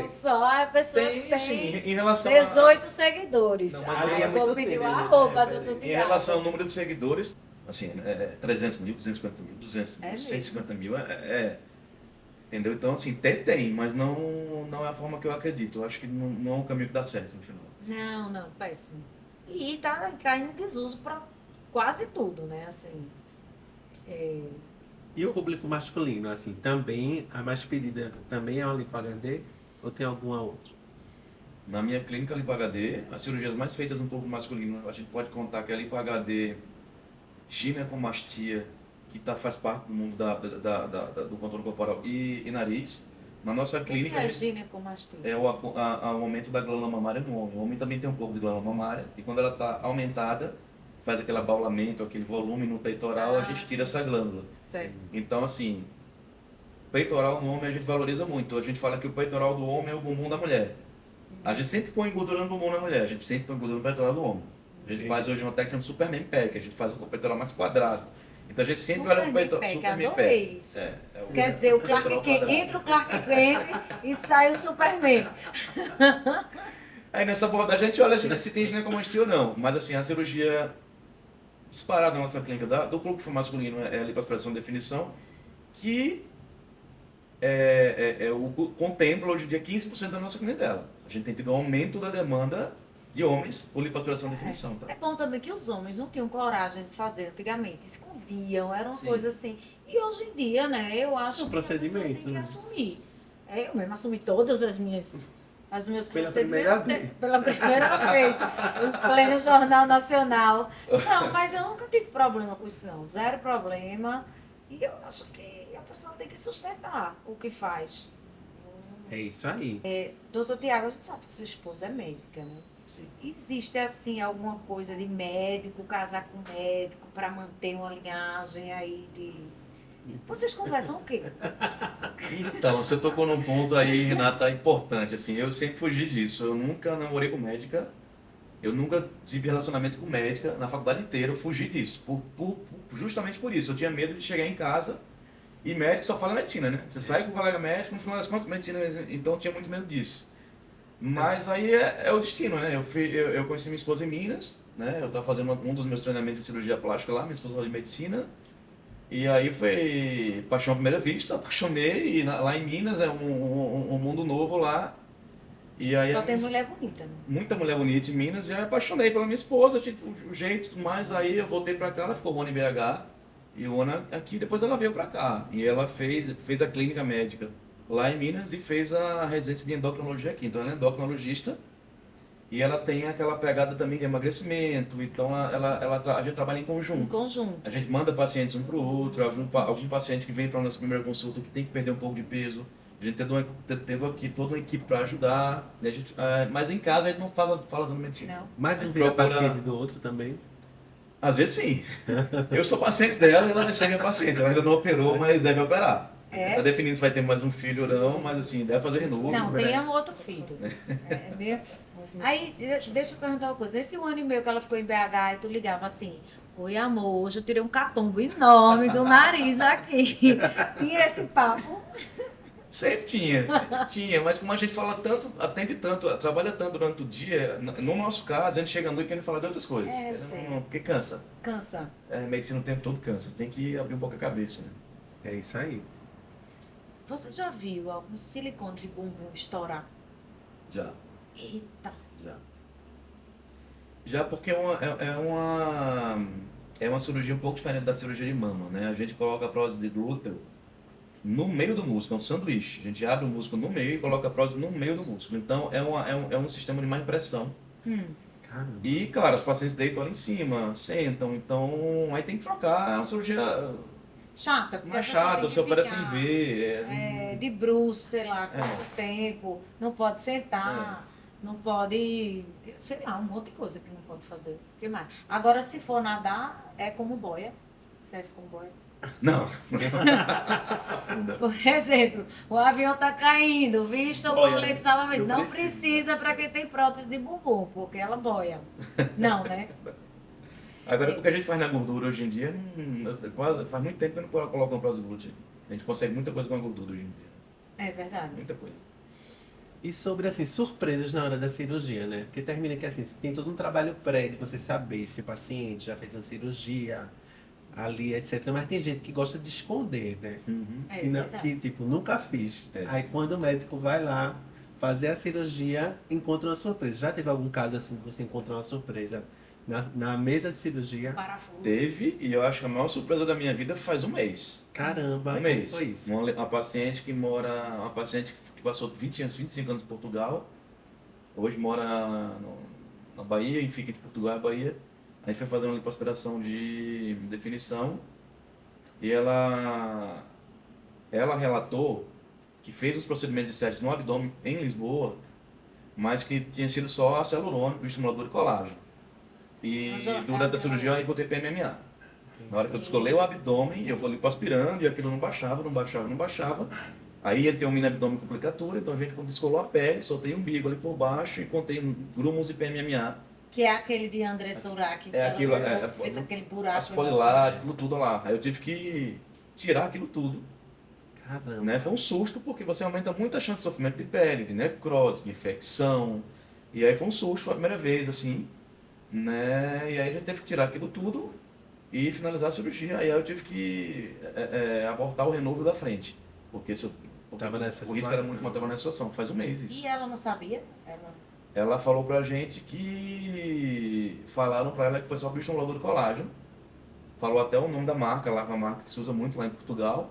S1: só a pessoa
S3: Tem,
S1: tem
S3: assim, em relação
S1: 18 seguidores.
S3: Não, mas
S1: Aí
S2: aí é
S1: eu vou
S2: muito
S1: pedir
S2: tempo,
S1: o
S2: né?
S1: arroba do
S2: Em
S1: Tutiago.
S3: Em relação ao número de seguidores, assim, 300 mil, 250 mil, 200 mil,
S1: É mesmo?
S3: 150 mil, entendeu? Então, assim, tem, mas não é a forma que eu acredito. Eu acho que não é um caminho que dá certo no final.
S1: Não, péssimo. E tá caindo em desuso para quase tudo, né? Assim,
S2: E o público masculino, assim, também a mais pedida também é a Lipo HD ou tem alguma outra?
S3: Na minha clínica Lipo HD, as cirurgias mais feitas no público masculino, a gente pode contar que a Lipo HD, ginecomastia, que faz parte do mundo do contorno corporal e nariz. Na nossa
S1: o que
S3: clínica,
S1: é ginecomastia?
S3: é o aumento da glândula mamária no homem. O homem também tem um pouco de glândula mamária, e quando ela está aumentada, faz aquele abaulamento, aquele volume no peitoral, a gente tira essa glândula.
S1: Certo.
S3: Então, assim, peitoral no homem a gente valoriza muito. A gente fala que o peitoral do homem é o bumbum da mulher. A gente sempre põe gordura no bumbum da mulher, a gente sempre põe gordura no peitoral do homem. A gente faz hoje uma técnica de Superman Pack, a gente faz o peitoral mais quadrado. Então a gente sempre olha pro peitoral.
S1: Superman Pack, adorei isso.
S3: O
S1: Quer dizer, o Clark
S3: peitoral
S1: Kent,
S3: quadrado.
S1: entra o Clark Kent e sai o Superman.
S3: Aí nessa abordagem a gente olha se tem ginecomastia ou não. Mas assim, a cirurgia disparada na nossa clínica do público masculino é a lipoaspiração de definição, que contempla hoje em dia 15% da nossa clientela. A gente tem tido um aumento da demanda de homens por lipoaspiração de definição. Tá?
S1: É bom também que os homens não tinham coragem de fazer antigamente, escondiam, era uma
S3: Sim.
S1: coisa assim. E hoje em dia, né, eu acho
S2: É um
S1: que a pessoa tem
S2: procedimento,
S1: que
S2: né?
S1: assumir. Eu mesmo assumi todos os meus
S2: Pela
S1: procedimentos
S2: primeira vez.
S1: pela primeira vez, em pleno Jornal Nacional. Não, mas eu nunca tive problema com isso, não. Zero problema. E eu acho que a pessoa tem que sustentar o que faz.
S2: É isso aí.
S1: Doutor Tiago, a gente sabe que sua esposa é médica, né?
S3: Sim.
S1: Existe, assim, alguma coisa de médico, casar com médico, para manter uma linhagem aí de... Vocês conversam o quê?
S3: Então, você tocou num ponto aí, Renata, importante. Assim, eu sempre fugi disso. Eu nunca namorei com médica. Eu nunca tive relacionamento com médica. Na faculdade inteira eu fugi disso. Justamente por isso. Eu tinha medo de chegar em casa e médico só fala medicina, né? Você sai com um colega médico, no final das contas, medicina mesmo. Então eu tinha muito medo disso. Mas aí é o destino, né? Eu conheci minha esposa em Minas, né? Eu estava fazendo um dos meus treinamentos de cirurgia plástica lá, minha esposa fala de medicina. E aí foi paixão à primeira vista, apaixonei, e lá em Minas é um mundo novo lá. E aí,
S1: Só tem mulher bonita, né?
S3: muita mulher bonita em Minas, e aí eu apaixonei pela minha esposa, tipo, o jeito e tudo mais. Aí eu voltei pra cá, ela ficou um ano em BH, e o ano aqui, depois ela veio pra cá. E ela fez a clínica médica lá em Minas e fez a residência de endocrinologia aqui. Então ela é endocrinologista, e ela tem aquela pegada também de emagrecimento, então a gente trabalha em
S1: Em
S3: conjunto.
S1: conjunto.
S3: A gente manda pacientes um para o outro, algum paciente que vem para a nossa primeira consulta que tem que perder um pouco de peso. A gente tendo aqui toda uma equipe para ajudar. Né? Mas em casa a gente não fala dando medicina.
S1: Não.
S2: Mais um
S3: Aí
S2: vira
S3: procura-
S2: paciente do outro também.
S3: Às vezes sim. Eu sou paciente dela e ela vai ser minha paciente. Ela ainda não operou, mas deve operar. Está definindo se vai ter mais um filho ou não, mas assim, deve fazer renovo.
S1: Não,
S3: né?
S1: tem um outro filho. É mesmo. Aí, deixa eu perguntar uma coisa. Esse 1 ano e meio que ela ficou em BH, e tu ligava assim: oi, amor, hoje eu tirei um catombo enorme do nariz aqui. Tinha esse papo.
S3: Sempre tinha, mas como a gente fala tanto, atende tanto, trabalha tanto durante o dia, no nosso caso, a gente chega à noite querendo falar de outras coisas.
S1: Eu sei.
S3: Porque cansa.
S1: Cansa.
S3: Medicina o tempo todo cansa, tem que abrir um pouco a cabeça. Né?
S2: É isso aí.
S1: Você já viu algum silicone de bumbum estourar?
S3: Já.
S1: Eita.
S3: Já porque é uma cirurgia um pouco diferente da cirurgia de mama, né? A gente coloca a prótese de glúteo no meio do músculo, é um sanduíche. A gente abre o músculo no meio e coloca a prótese no meio do músculo. Então é um sistema de mais pressão.
S2: Caramba.
S3: E claro, os pacientes deitam ali em cima, sentam, então aí tem que trocar, é uma cirurgia
S1: Chata, porque a
S3: mais
S1: pessoa
S3: chata,
S1: tem
S3: você
S1: que
S3: opera sem
S1: ficar,
S3: ver.
S1: de bruço, sei lá, quanto tempo. Não pode sentar, não pode, sei lá, um monte de coisa que não pode fazer. O que mais? Agora, se for nadar, é como boia. Serve como boia.
S3: Não,
S1: Por exemplo, o avião tá caindo, visto o
S3: Boia,
S1: colete de salva-vidas.
S3: não
S1: Não
S3: precisa.
S1: precisa para quem tem prótese de bumbum, porque ela boia. Não, né?
S3: agora o que a gente faz na gordura hoje em dia, faz muito tempo que não coloca uma prótese glútea. A gente consegue muita coisa com a gordura hoje em dia,
S1: É verdade.
S3: muita coisa.
S2: E sobre, assim, surpresas na hora da cirurgia, né? Porque termina que, assim, tem todo um trabalho pré de você saber se o paciente já fez uma cirurgia ali, etc. Mas tem gente que gosta de esconder, né?
S1: É
S2: Que,
S1: verdade.
S2: que, tipo, nunca fiz.
S3: É.
S2: Aí quando o médico vai lá fazer a cirurgia, encontra uma surpresa. Já teve algum caso assim que você encontrou uma surpresa na mesa de cirurgia?
S1: Parafuso.
S3: Teve, e eu acho que a maior surpresa da minha vida faz um mês.
S2: Caramba,
S3: Um
S2: como
S3: mês.
S2: foi isso?
S3: Uma paciente que passou 20 anos, 25 anos em Portugal, hoje mora na Bahia, enfim, de Portugal é Bahia. A gente foi fazer uma lipoaspiração de definição e ela relatou que fez os procedimentos estéticos no abdômen em Lisboa, mas que tinha sido só a hialurônico, o estimulador de colágeno. E
S1: Mas, ó,
S3: durante a cirurgia eu botei PMMA. Na hora que eu descolei o abdômen, eu falei aspirando e aquilo não baixava, não baixava, não baixava. Aí ia ter um mini abdômen complicatura, então a gente descolou a pele, soltei um umbigo ali por baixo e contei grumos de PMMA.
S1: Que é aquele de André Sourac.
S3: É aquilo,
S1: fez aquele buraco.
S3: as polilagens, aquilo tudo lá. Aí eu tive que tirar aquilo tudo.
S2: Caramba.
S3: Né? Foi um susto porque você aumenta muito a chance de sofrimento de pele, de necrose, de infecção. E aí foi um susto a primeira vez, assim. Né? E aí a gente teve que tirar aquilo tudo e finalizar a cirurgia. Aí eu tive que abortar o renovo da frente. Porque
S2: Tava nessa
S3: o risco
S2: situação.
S3: era muito, mas estava nessa situação. Faz um mês isso.
S1: E ela não sabia?
S3: Ela falou pra gente que falaram pra ela que foi só bioestimulador de colágeno. Falou até o nome da marca lá, que é uma marca que se usa muito lá em Portugal.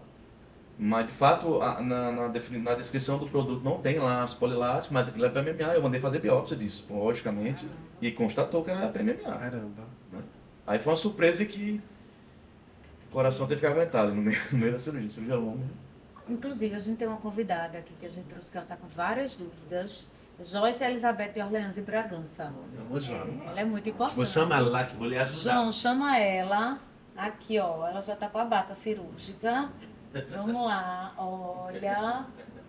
S3: Mas de fato, na descrição do produto não tem lá as poliláticas, mas aquilo é PMMA. Eu mandei fazer biópsia disso, logicamente, e constatou que era PMMA.
S2: Caramba.
S3: Né? Aí foi uma surpresa que o coração teve que aguentar ali no meio da cirurgia longa.
S1: Inclusive, a gente tem uma convidada aqui que a gente trouxe que ela está com várias dúvidas. Joyce Elizabeth de Orleans e Bragança.
S2: Vamos lá.
S1: Ela é muito importante.
S2: Vou chamar ela lá que vou lhe ajudar.
S1: João, chama ela. Aqui, ó. Ela já está com a bata cirúrgica. Vamos lá. Olha.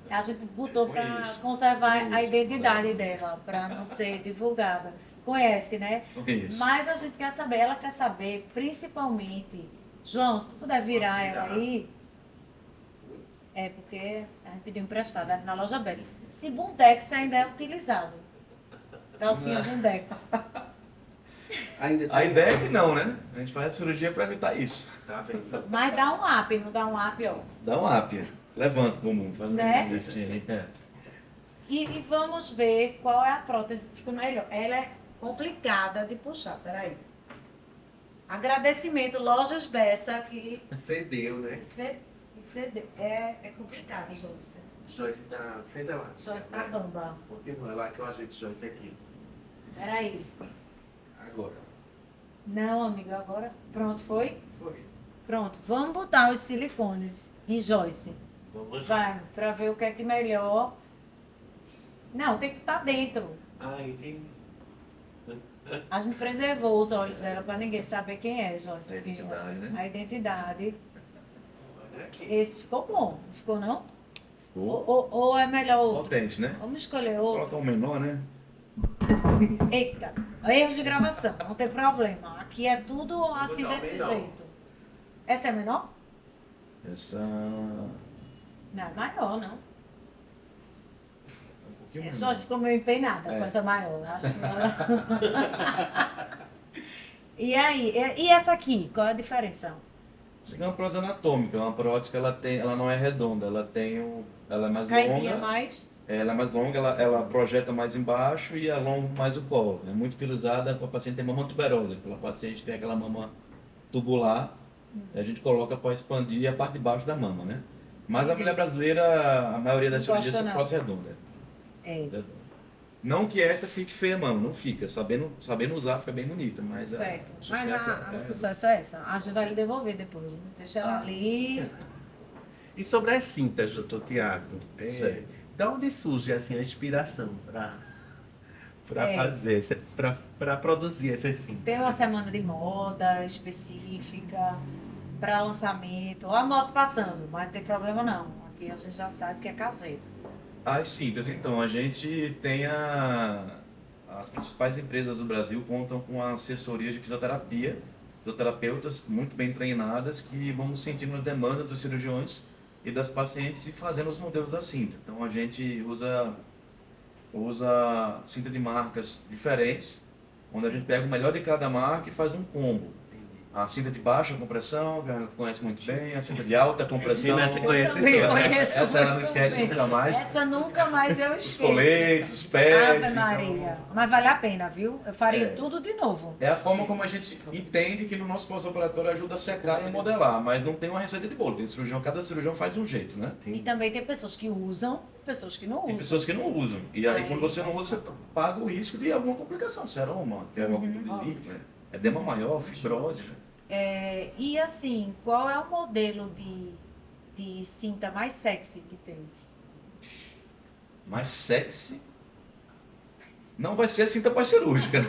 S1: A gente botou para conservar a identidade dela, para não ser divulgada. Conhece, né?
S3: Isso.
S1: Mas a gente quer saber, ela quer saber, principalmente. João, se tu puder virar ela aí. É, porque a gente pediu emprestado na loja Bessa. Se Bundex ainda é utilizado. Calcinha Bundex.
S2: Ainda tá
S3: A ideia é que não, né? A gente faz a cirurgia para evitar isso.
S2: Tá vendo?
S1: Mas dá um up, não dá um up, ó.
S3: Dá um up, levanta o bumbum, faz
S1: Né?
S3: um lift aí.
S1: E vamos ver qual é a prótese que ficou melhor. Ela é complicada de puxar, peraí. Agradecimento, Lojas Bessa, que
S2: Cedeu, né?
S1: é complicado, Joyce.
S2: Joyce tá. Senta lá.
S1: Joyce tá bomba.
S2: Continua lá que eu ajeito Joyce aqui.
S1: Peraí.
S2: Agora.
S1: Não, amiga, agora. Pronto, foi?
S2: Foi.
S1: Pronto. Vamos botar os silicones em Joyce.
S2: Vamos lá.
S1: Vai, pra ver o que é que melhor. Não, tem que estar dentro.
S2: Ah, entendi.
S1: A gente preservou os olhos dela pra ninguém saber quem é, Joyce.
S3: A identidade, né?
S1: A identidade.
S2: Olha aqui.
S1: Esse ficou bom, não ficou não?
S3: Ficou
S1: Ou é melhor outro?
S3: potente, né?
S1: Vamos escolher outro.
S3: Colocar um menor, né?
S1: Eita, erros de gravação, não tem problema. Aqui é tudo assim
S2: botar o
S1: desse
S2: menor.
S1: jeito. Essa é menor?
S3: Essa.
S1: Não, é maior, não.
S3: Um pouquinho
S1: É
S3: menor.
S1: só se ficou meio empenada
S3: É.
S1: com essa maior. Acho que E aí, e essa aqui, qual é a diferença?
S3: Isso aqui é uma prótese anatômica, é uma prótese que ela não é redonda, ela é mais
S1: Cairia
S3: longa.
S1: mais?
S3: Ela é mais longa, ela projeta mais embaixo e alonga mais o colo. É muito utilizada para paciente que tem mama tuberosa, aquela paciente tem aquela mama tubular, e a gente coloca para expandir a parte de baixo da mama, né? Mas a mulher brasileira, a maioria das
S1: Não
S3: cirurgias
S1: gosta,
S3: são
S1: não.
S3: prótese redonda.
S1: É,
S3: Não que essa fique feia a mama, não fica. Sabendo usar fica bem bonita, mas
S1: certo.
S3: o
S1: Mas
S3: sucesso
S1: o sucesso é essa. A gente vai lhe devolver depois. Né? Deixa ela ali.
S2: E sobre as cintas, doutor Tiago?
S3: Certo.
S2: Da onde surge assim, a inspiração para
S1: É.
S2: fazer, para produzir essas cintas?
S1: Tem uma semana de moda específica para lançamento. Ou a moto passando, mas não tem problema não. Aqui a gente já sabe que é caseiro.
S3: As cintas, então, a gente tem as principais empresas do Brasil contam com a assessoria de fisioterapia, fisioterapeutas muito bem treinadas que vão sentindo as demandas dos cirurgiões e das pacientes e fazendo os modelos da cinta. Então a gente usa cinta de marcas diferentes, onde a gente pega o melhor de cada marca e faz um combo. A cinta de baixa compressão, que a Renata conhece muito bem, a cinta de alta compressão.
S2: Renata conhece
S1: também
S2: todas.
S1: conheço
S3: Essa ela não
S1: muito
S3: esquece
S1: bem.
S3: nunca mais.
S1: Essa nunca mais eu
S3: Os
S1: esqueço.
S3: coletes, os pés.
S1: Ave Maria. Mas vale a pena, viu? Eu faria
S3: É.
S1: tudo de novo.
S3: É a forma como a gente entende que no nosso pós-operatório ajuda a secar e a modelar, mas não tem uma receita de bolo. Tem cirurgião, cada cirurgião faz um jeito, né?
S1: E também tem pessoas que usam, pessoas que não
S3: Tem
S1: usam.
S3: pessoas que não usam. E aí,
S1: Aí,
S3: quando você não usa, você paga o risco de alguma complicação, seroma, que é alguma coisa de líquido, né? Edema maior, fibrose. Né?
S1: É, e assim, qual é o modelo de cinta mais sexy que tem?
S3: Mais sexy. Não vai ser a cinta pós-cirúrgica. Né?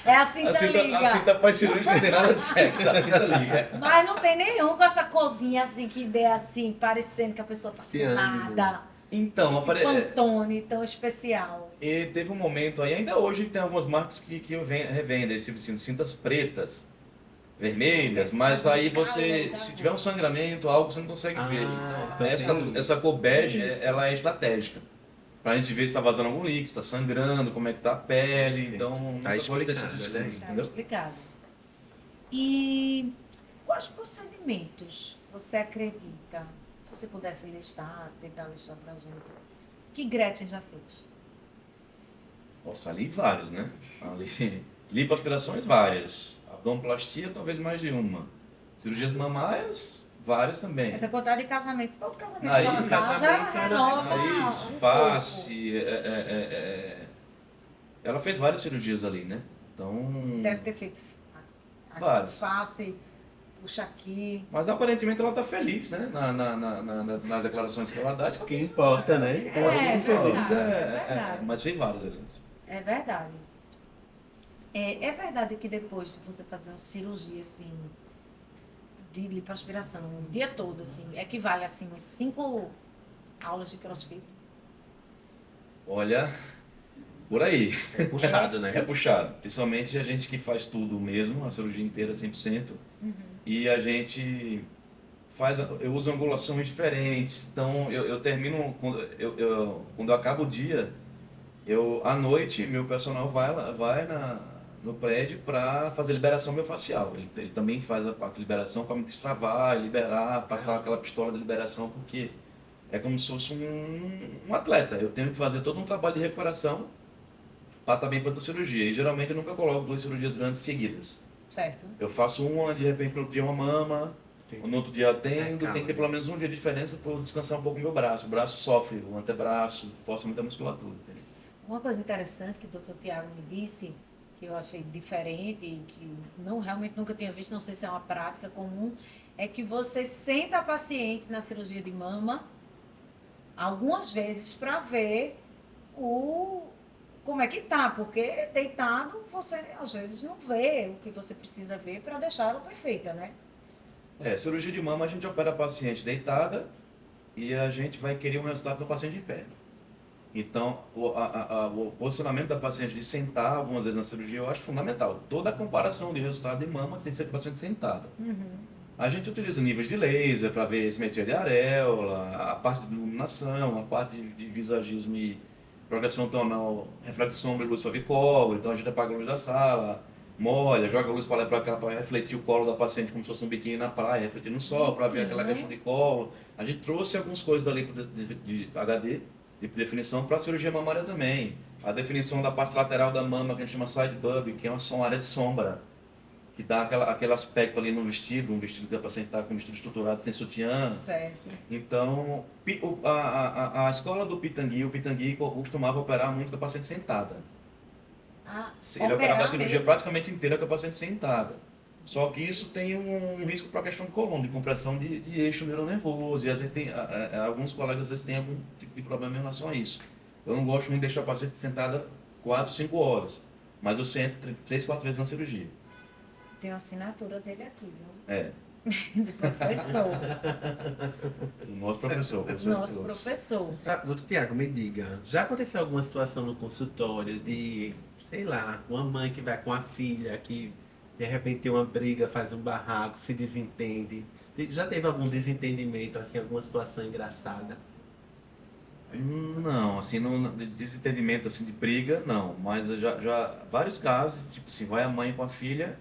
S1: É a cinta liga.
S3: A cinta pós-cirúrgica não tem nada de sexo, a cinta liga.
S1: Mas não tem nenhum com essa cozinha assim que dê assim, parecendo que a pessoa tá
S2: Que
S1: nada.
S3: Então,
S1: Esse Pantone tão especial.
S3: e teve um momento aí, ainda hoje tem algumas marcas que revendem esse tipo de cintas pretas, vermelhas, mas aí você, se tiver um sangramento, algo você não consegue ver.
S2: então
S3: Essa cor bege,
S1: Isso.
S3: ela é estratégica. Pra gente ver se está vazando algum líquido, se está sangrando, como é que tá a pele, então
S2: Tá
S3: nunca pode ter
S2: explicado,
S3: esse
S2: né?
S3: descuido,
S1: Tá
S3: entendeu?
S1: explicado. E quais procedimentos você acredita, se você pudesse listar, tentar listar pra gente, que Gretchen já fez?
S3: Nossa, ali vários, né? Ali, lipoaspirações várias, abdominoplastia talvez mais de uma, cirurgias mamárias várias também.
S1: Até contar de casamento, todo casamento
S3: Aí,
S1: da casa renova
S3: nariz,
S1: um
S3: face, ela fez várias cirurgias ali, né? Então,
S1: pouco. Deve ter feito aqui,
S3: Vários.
S1: face, puxa aqui.
S3: mas aparentemente ela tá feliz, né? Nas declarações que ela dá. Isso
S2: O que importa, né?
S3: ela
S1: É,
S3: tá feliz,
S1: verdade, verdade.
S3: mas fez várias ali.
S1: É verdade. É verdade que depois de você fazer uma cirurgia assim, de lipoaspiração, o dia todo, assim, equivale assim, umas 5 aulas de crossfit.
S3: Olha, por aí.
S2: É puxado, né?
S3: É puxado. Principalmente a gente que faz tudo mesmo, a cirurgia inteira 100%. E a gente eu uso angulações diferentes. Então eu termino, quando eu acabo o dia, à noite, meu personal vai no prédio para fazer liberação miofascial. Ele também faz a parte de liberação para me destravar, liberar, passar aquela pistola de liberação, porque é como se fosse um atleta. Eu tenho que fazer todo um trabalho de recuperação para estar bem para outra cirurgia. E geralmente eu nunca coloco 2 cirurgias grandes seguidas.
S1: Certo?
S3: Eu faço uma, de repente no outro dia uma mama, no outro dia eu atendo,
S2: calma,
S3: tem que ter pelo menos um dia de diferença para eu descansar um pouco o meu braço. O braço sofre, o antebraço, força muita musculatura. Entendeu?
S1: Uma coisa interessante que o Dr. Tiago me disse, que eu achei diferente e que realmente nunca tinha visto, não sei se é uma prática comum, é que você senta a paciente na cirurgia de mama algumas vezes para ver como é que tá, porque deitado você às vezes não vê o que você precisa ver para deixar ela perfeita, né?
S3: Cirurgia de mama a gente opera a paciente deitada e a gente vai querer um resultado do paciente de pé. Então, o posicionamento da paciente de sentar algumas vezes na cirurgia eu acho fundamental. Toda a comparação de resultado de mama tem que ser com a paciente sentada. A gente utiliza níveis de laser para ver simetria de areola, a parte de iluminação, a parte de visagismo e progressão tonal, reflexo sombra e luz para ver colo. Então a gente apaga a luz da sala, molha, joga a luz para lá e para cá para refletir o colo da paciente como se fosse um biquíni na praia, refletir no sol para ver aquela questão de colo. A gente trouxe algumas coisas dali de HD, de definição, para a cirurgia mamária também. A definição da parte lateral da mama, que a gente chama side bub, que é uma área de sombra, que dá aquele aspecto ali no vestido, um vestido que a paciente está com um vestido estruturado sem sutiã.
S1: Certo.
S3: Então, a escola do Pitangui, o Pitangui costumava operar muito com a paciente sentada. Ele operava a cirurgia praticamente inteira com a paciente sentada. Só que isso tem um risco para a questão de coluna, de compressão de eixo neuronervoso. E às vezes alguns colegas às vezes têm algum tipo de problema em relação a isso. Eu não gosto muito de deixar a paciente sentada 4, 5 horas. Mas eu sento 3, 4 vezes na cirurgia.
S1: Tem uma assinatura dele aqui, viu?
S3: É.
S1: De professor.
S3: Nosso professor.
S1: Nosso professor.
S2: Doutor Tiago, me diga, já aconteceu alguma situação no consultório de, sei lá, uma mãe que vai com a filha, que de repente tem uma briga, faz um barraco, se desentende? Já teve algum desentendimento, assim, alguma situação engraçada?
S3: Não, assim, de desentendimento assim, de briga, não. Mas eu já vários casos, tipo assim, vai a mãe com a filha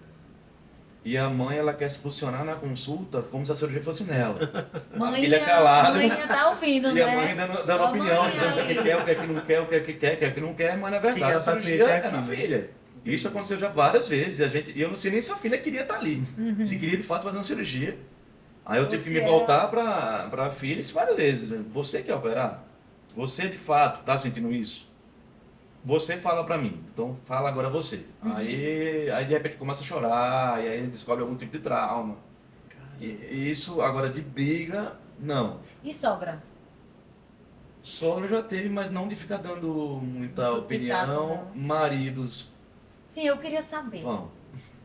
S3: e a mãe ela quer se posicionar na consulta como se a cirurgia fosse nela. A filha calada.
S1: A mãe tá ouvindo,
S3: E
S1: né?
S3: a mãe dando
S1: A
S3: opinião,
S1: mãe
S3: dizendo o que quer, o que é que não quer, o que é que quer, o que é que não quer, mas na verdade
S2: Quem é
S3: a
S2: a paciente
S3: cirurgia
S2: é
S3: é
S2: aqui,
S3: na
S2: né?
S3: filha. Isso aconteceu já várias vezes. E eu não sei nem se a filha queria estar ali. Se queria de fato fazer uma cirurgia. Aí eu tive que me voltar para a filha isso várias vezes. Você quer operar? Você de fato está sentindo isso? Você fala para mim. Então fala agora você. Aí de repente começa a chorar, e aí descobre algum tipo de trauma. E isso agora de briga, não.
S1: E sogra?
S3: Sogra já teve, mas não de ficar dando muita
S1: Muito
S3: opinião.
S1: pitaco, não.
S3: Maridos
S1: Sim, eu queria saber
S3: Vão.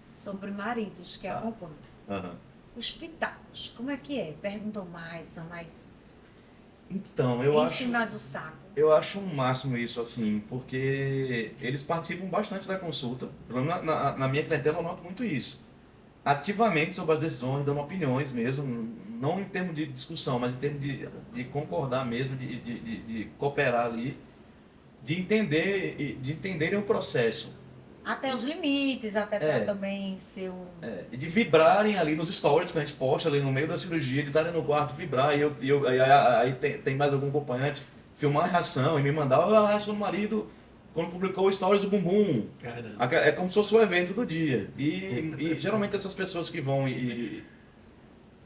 S1: sobre maridos que
S3: Tá.
S1: acompanham.
S3: Aham.
S1: Os pitacos, como é que é? Perguntam mais, são mais...
S3: Então, eu
S1: Enchem
S3: acho,
S1: mais o saco.
S3: eu acho um máximo isso, assim, porque eles participam bastante da consulta. Pelo menos na minha clientela eu noto muito isso. Ativamente sobre as decisões, dando opiniões mesmo, não em termos de discussão, mas em termos de concordar mesmo, de cooperar ali, de entenderem o processo.
S1: Até os limites, até
S3: É.
S1: para também ser um...
S3: E de vibrarem ali nos stories que a gente posta ali no meio da cirurgia, de estarem no quarto, vibrar, aí tem mais algum acompanhante, filmar a reação e me mandar a reação do marido quando publicou o stories do bumbum.
S2: Caramba.
S3: É como se fosse o evento do dia. E geralmente essas pessoas que vão e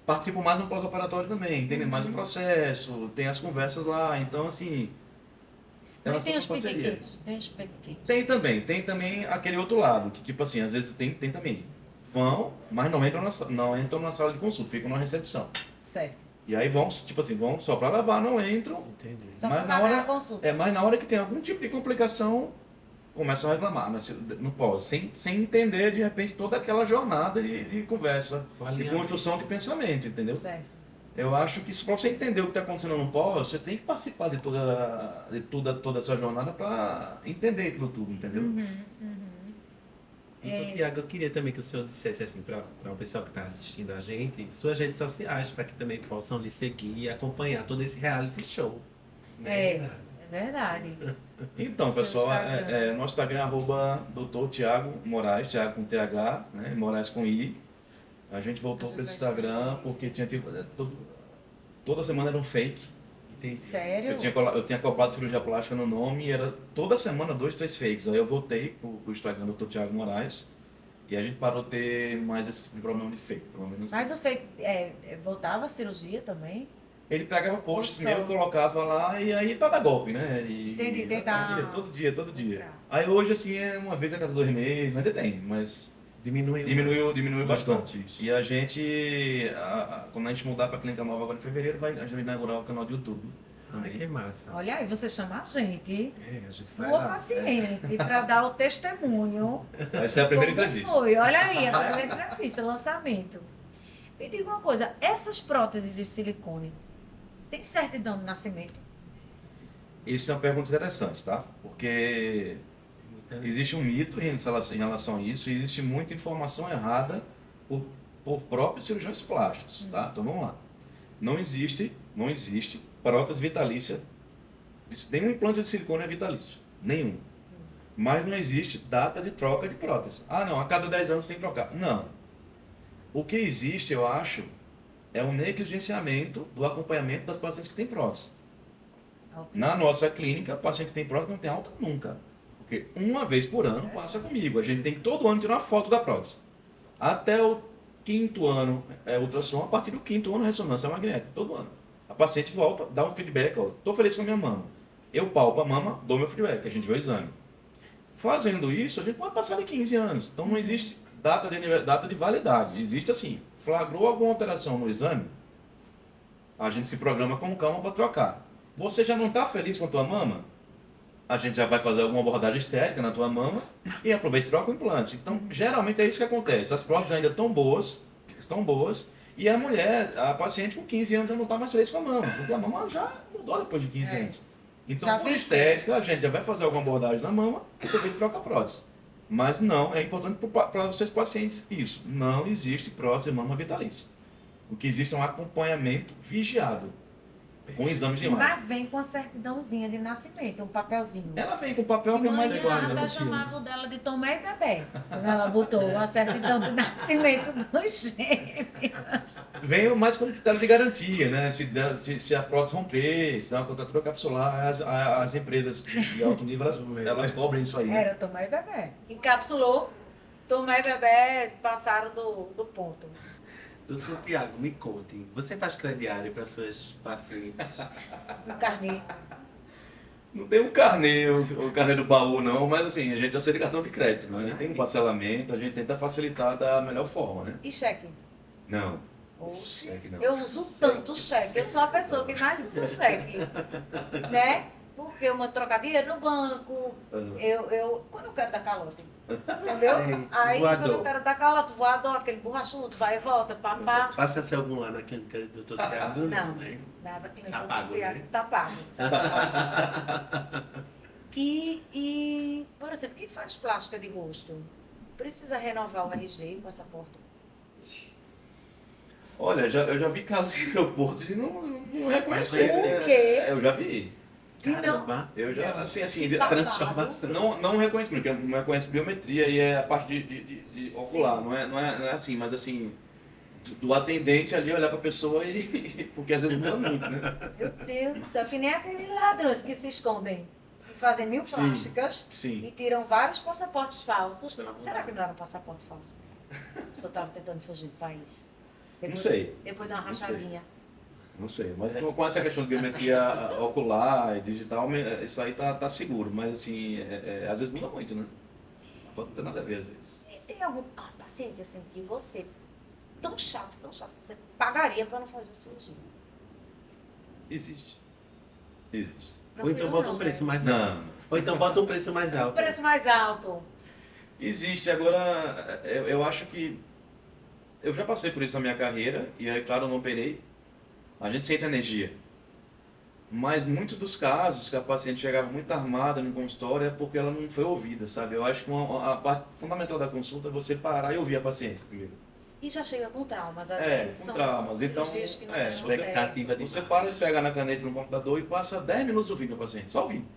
S3: participam mais no pós-operatório também, entendem mais o processo, tem as conversas lá, então assim... é uma
S1: Mas tem os
S3: situação de parceria.
S1: pitiquetes, tem os pitiquetes.
S3: Tem também aquele outro lado, que tipo assim, às vezes tem também. Vão, mas não entram na sala de consulta, ficam na recepção.
S1: Certo.
S3: E aí vão, tipo assim, vão só para levar, não entram.
S2: Entendi.
S1: Só
S3: Mas
S1: para
S3: na
S1: pagar
S3: hora-
S1: a consulta.
S3: Mas na hora que tem algum tipo de complicação, começam a reclamar, mas no pós, sem entender de repente toda aquela jornada de conversa,
S2: O
S3: de
S2: alinhamento.
S3: construção de pensamento, entendeu?
S1: Certo.
S3: Eu acho que para você entender o que está acontecendo no pós, você tem que participar de toda essa jornada para entender aquilo tudo, entendeu?
S2: Então, Tiago, eu queria também que o senhor dissesse assim para o pessoal que está assistindo a gente, suas redes sociais, para que também possam lhe seguir e acompanhar todo esse reality show.
S1: É verdade.
S3: Então,
S1: Seu
S3: pessoal,
S1: Instagram.
S3: nosso Instagram é Dr. Tiago Moraes, Tiago com TH, né? Moraes com I. A gente voltou para esse Instagram porque tinha tido, toda semana era um fake.
S2: Entendi.
S1: Sério?
S3: Eu tinha colocado cirurgia plástica no nome e era toda semana 2, 3 fakes. Aí eu voltei pro Instagram do Dr. Tiago Moraes e a gente parou de ter mais esse tipo de problema de fake, pelo menos.
S1: Mas o fake voltava a cirurgia também?
S3: Ele pegava posts
S1: Nossa.
S3: meu, colocava lá e aí para dar golpe, né?
S1: Entendi, tentar-
S3: todo dia. Aí hoje assim é uma vez a cada 2 meses, ainda tem, mas diminuiu bastante. E a gente, quando a gente mudar para a clínica nova agora em fevereiro, a gente vai inaugurar o canal de YouTube.
S2: Ai, que massa.
S1: Olha aí, você chama a gente,
S2: A gente vai
S1: sua
S2: lá.
S1: paciente, para dar o testemunho.
S3: Essa é a primeira
S1: Como
S3: entrevista.
S1: foi? Olha aí, a primeira entrevista, o lançamento. Me diga uma coisa, essas próteses de silicone, tem certidão de nascimento?
S3: Isso é uma pergunta interessante, tá? Porque existe um mito em relação a isso e existe muita informação errada por próprios cirurgiões plásticos, tá? Então vamos lá. Não existe prótese vitalícia. Nenhum implante de silicone é vitalício. Nenhum. Mas não existe data de troca de prótese. Ah, não, a cada 10 anos tem que trocar. Não. O que existe, eu acho, é um negligenciamento do acompanhamento das pacientes que têm prótese.
S1: Ok.
S3: Na nossa clínica, paciente que tem prótese não tem alta nunca. Porque uma vez por ano passa comigo. A gente tem que todo ano tirar uma foto da prótese. Até o 5º ano é ultrassom, a partir do 5º ano ressonância magnética, todo ano. A paciente volta, dá um feedback, ó, tô feliz com a minha mama. Eu palpo a mama, dou meu feedback, a gente vê o exame. Fazendo isso, a gente pode passar de 15 anos. Então não existe data de validade. Existe assim, flagrou alguma alteração no exame, a gente se programa com calma para trocar. Você já não está feliz com a tua mama? A gente já vai fazer alguma abordagem estética na tua mama e aproveita e troca o implante. Então, geralmente é isso que acontece. As próteses ainda estão boas, e a mulher, a paciente com 15 anos já não está mais feliz com a mama, porque a mama já mudou depois de 15 anos. Então,
S1: Já
S3: por
S1: fez
S3: estética, a gente já vai fazer alguma abordagem na mama e depois troca a prótese. Mas não, é importante para vocês pacientes isso. Não existe prótese de mama vitalícia. O que existe é um acompanhamento vigiado, com exames de
S1: Sim,
S3: imagem.
S1: mas vem com a certidãozinha de nascimento, um papelzinho.
S3: Ela vem com papel que é mais
S1: Mãe,
S3: igual
S1: ela
S3: da
S1: até
S3: mochila.
S1: chamava o dela de Tomé e Bebê. Quando ela botou a certidão de nascimento dos gêmeos.
S3: Vem mais como critério de garantia, né? Se a prótese romper, se dá uma contratura capsular, as empresas de alto nível, elas cobrem isso aí.
S1: Era Tomé e Bebê. Encapsulou, Tomé e Bebê passaram do ponto.
S2: Doutor Tiago, me conte, você faz crediário para suas pacientes?
S1: No carnê.
S3: Não tem um carnê, o carnê do baú não, mas assim, a gente aceita cartão de crédito, né? A gente tem um parcelamento, a gente tenta facilitar da melhor forma, né?
S1: E cheque?
S3: Não.
S1: Oxe,
S3: Cheque não.
S1: eu uso tanto cheque. Eu sou a pessoa que mais usa cheque. Né? Porque eu mando trocar dinheiro no banco. Quando eu quero dar calote. Entendeu?
S2: É,
S1: Aí
S2: voador.
S1: quando eu quero dar calote, voador, aquele borrachudo, vai e volta, papá.
S2: Passa a ser algum lá na clínica do Dr. Tiago?
S1: Não.
S2: Né?
S1: Nada que
S2: Tá pago, né?
S1: Tá pago. Por exemplo, quem faz plástica de rosto precisa renovar o RG, o passaporte.
S3: Olha, eu já vi casos em aeroportos e não reconhecer.
S1: O quê?
S3: Eu já vi.
S2: Caramba.
S3: Eu já, assim,
S1: Tá
S2: Transformação.
S3: não reconhecimento, porque não reconhece biometria e é a parte de ocular, não é assim, mas assim, do atendente ali olhar pra pessoa e porque às vezes muda muito, né?
S1: Meu Deus do céu, que nem aqueles ladrões que se escondem e fazem mil
S3: Sim,
S1: plásticas
S3: sim.
S1: e tiram vários passaportes falsos.
S3: Pelo amor
S1: Será
S3: de
S1: que não era um passaporte falso? A pessoa estava tentando fugir do país.
S3: Não sei.
S1: Depois de uma
S3: Não sei.
S1: rachadinha.
S3: Não sei, mas com essa questão de biometria ocular e digital, isso aí tá seguro, mas assim, às vezes muda muito, né? Não tem nada a ver às vezes.
S1: Tem algum paciente assim que você, tão chato, que você pagaria para não fazer a cirurgia?
S3: Existe.
S1: Não
S2: Ou
S1: fui
S2: então
S1: eu
S2: bota
S1: não,
S2: um preço
S1: né?
S2: mais alto.
S3: Não.
S2: Ou então bota um preço mais
S1: O
S2: alto.
S1: preço mais alto.
S3: Existe, agora eu acho que eu já passei por isso na minha carreira e aí, claro, eu não operei. A gente sente energia. Mas muitos dos casos que a paciente chegava muito armada no consultório é porque ela não foi ouvida, sabe? Eu acho que a parte fundamental da consulta é você parar e ouvir a paciente primeiro.
S1: E já chega com traumas, às
S3: É,
S1: vezes
S3: com
S1: são
S3: traumas. Então,
S1: cirurgias que não
S3: é,
S1: dão certo.
S2: Expectativa de
S3: Você para de pegar na caneta no computador e passa 10 minutos ouvindo o paciente, só ouvindo.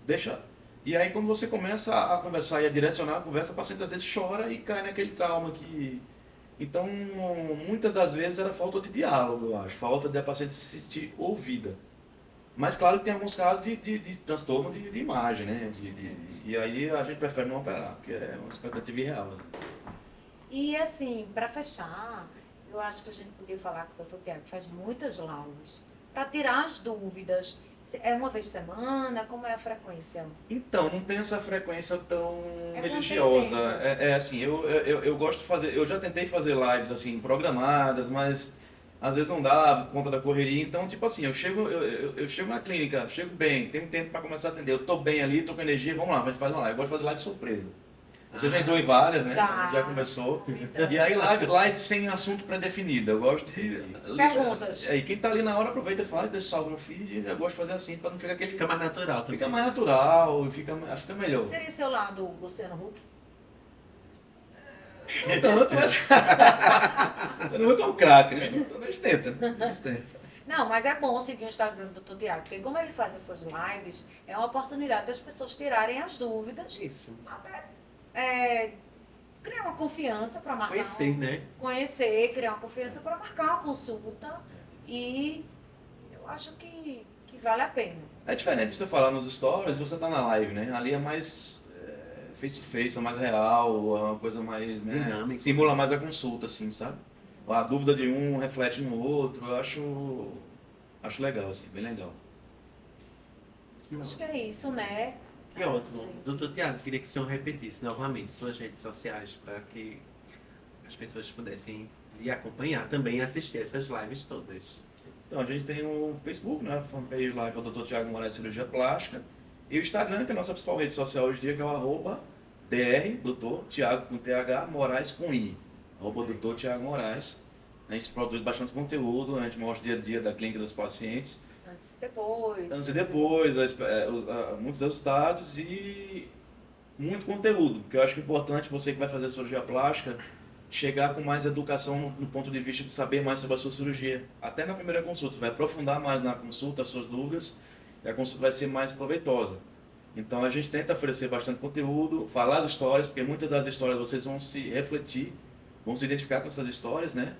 S3: Deixa. E aí quando você começa a conversar e a direcionar a conversa, o paciente às vezes chora e cai naquele trauma que... Então, muitas das vezes era falta de diálogo, eu acho. Falta de a paciente se sentir ouvida. Mas claro que tem alguns casos de transtorno de imagem, né? E aí a gente prefere não operar, porque é uma expectativa irreal.
S1: E assim, para fechar, eu acho que a gente podia falar que o Dr. Tiago faz muitas lives para tirar as dúvidas. É uma vez por semana? Como é a frequência?
S3: Então, não tem essa frequência tão
S1: É
S3: religiosa.
S1: mantendo.
S3: É assim, eu gosto de fazer, eu já tentei fazer lives assim, programadas, mas às vezes não dá por conta da correria. Então, tipo assim, eu chego na clínica, chego bem, tenho tempo para começar a atender, eu tô bem ali, tô com energia, vamos lá, a gente faz uma live. Eu gosto de fazer live surpresa. Você já entrou em várias, né?
S1: Já
S3: Começou.
S1: Então,
S3: E aí live sem assunto pré-definido. Eu gosto de...
S1: Perguntas.
S3: E quem tá ali na hora aproveita e fala, deixa salvo no feed. Eu gosto de fazer assim, para não ficar aquele...
S2: Fica mais natural também.
S3: Fica mais natural, acho que é melhor.
S1: seria seu lado Luciano Huck?
S3: Não tanto, mas... Eu não vou com um craque, né? Então a gente tenta.
S1: Não, mas é bom seguir o Instagram do Dr. Tiago, porque como ele faz essas lives, é uma oportunidade das pessoas tirarem as dúvidas,
S2: Isso.
S1: até criar uma confiança para marcar.
S2: Conhecer, né?
S1: Conhecer, criar uma confiança para marcar uma consulta. E eu acho que vale a pena.
S3: É diferente de você falar nos stories e você tá na live, né? Ali é mais face to face, é mais real, é uma coisa mais, né?
S2: Dinâmico.
S3: Simula mais a consulta, assim, sabe? A dúvida de um reflete no outro, eu acho legal, assim, bem legal.
S1: Acho que é isso, né?
S2: Que ótimo. Doutor Tiago, queria que o senhor repetisse novamente suas redes sociais para que as pessoas pudessem lhe acompanhar também e assistir essas lives todas.
S3: Então, a gente tem o Facebook, né? A fanpage lá, que é o Dr. Tiago Moraes Cirurgia Plástica. E o Instagram, que é a nossa principal rede social hoje em dia, que é o @Dr. Dr. Tiago com TH, Moraes com I. Dr. Tiago Moraes. A gente produz bastante conteúdo, a gente mostra o dia a dia da clínica dos pacientes.
S1: Antes e depois.
S3: Antes e depois, muitos resultados e muito conteúdo. Porque eu acho que é importante você que vai fazer cirurgia plástica chegar com mais educação no ponto de vista de saber mais sobre a sua cirurgia. Até na primeira consulta, você vai aprofundar mais na consulta as suas dúvidas e a consulta vai ser mais proveitosa. Então a gente tenta oferecer bastante conteúdo, falar as histórias, porque muitas das histórias vocês vão se refletir, vão se identificar com essas histórias, né?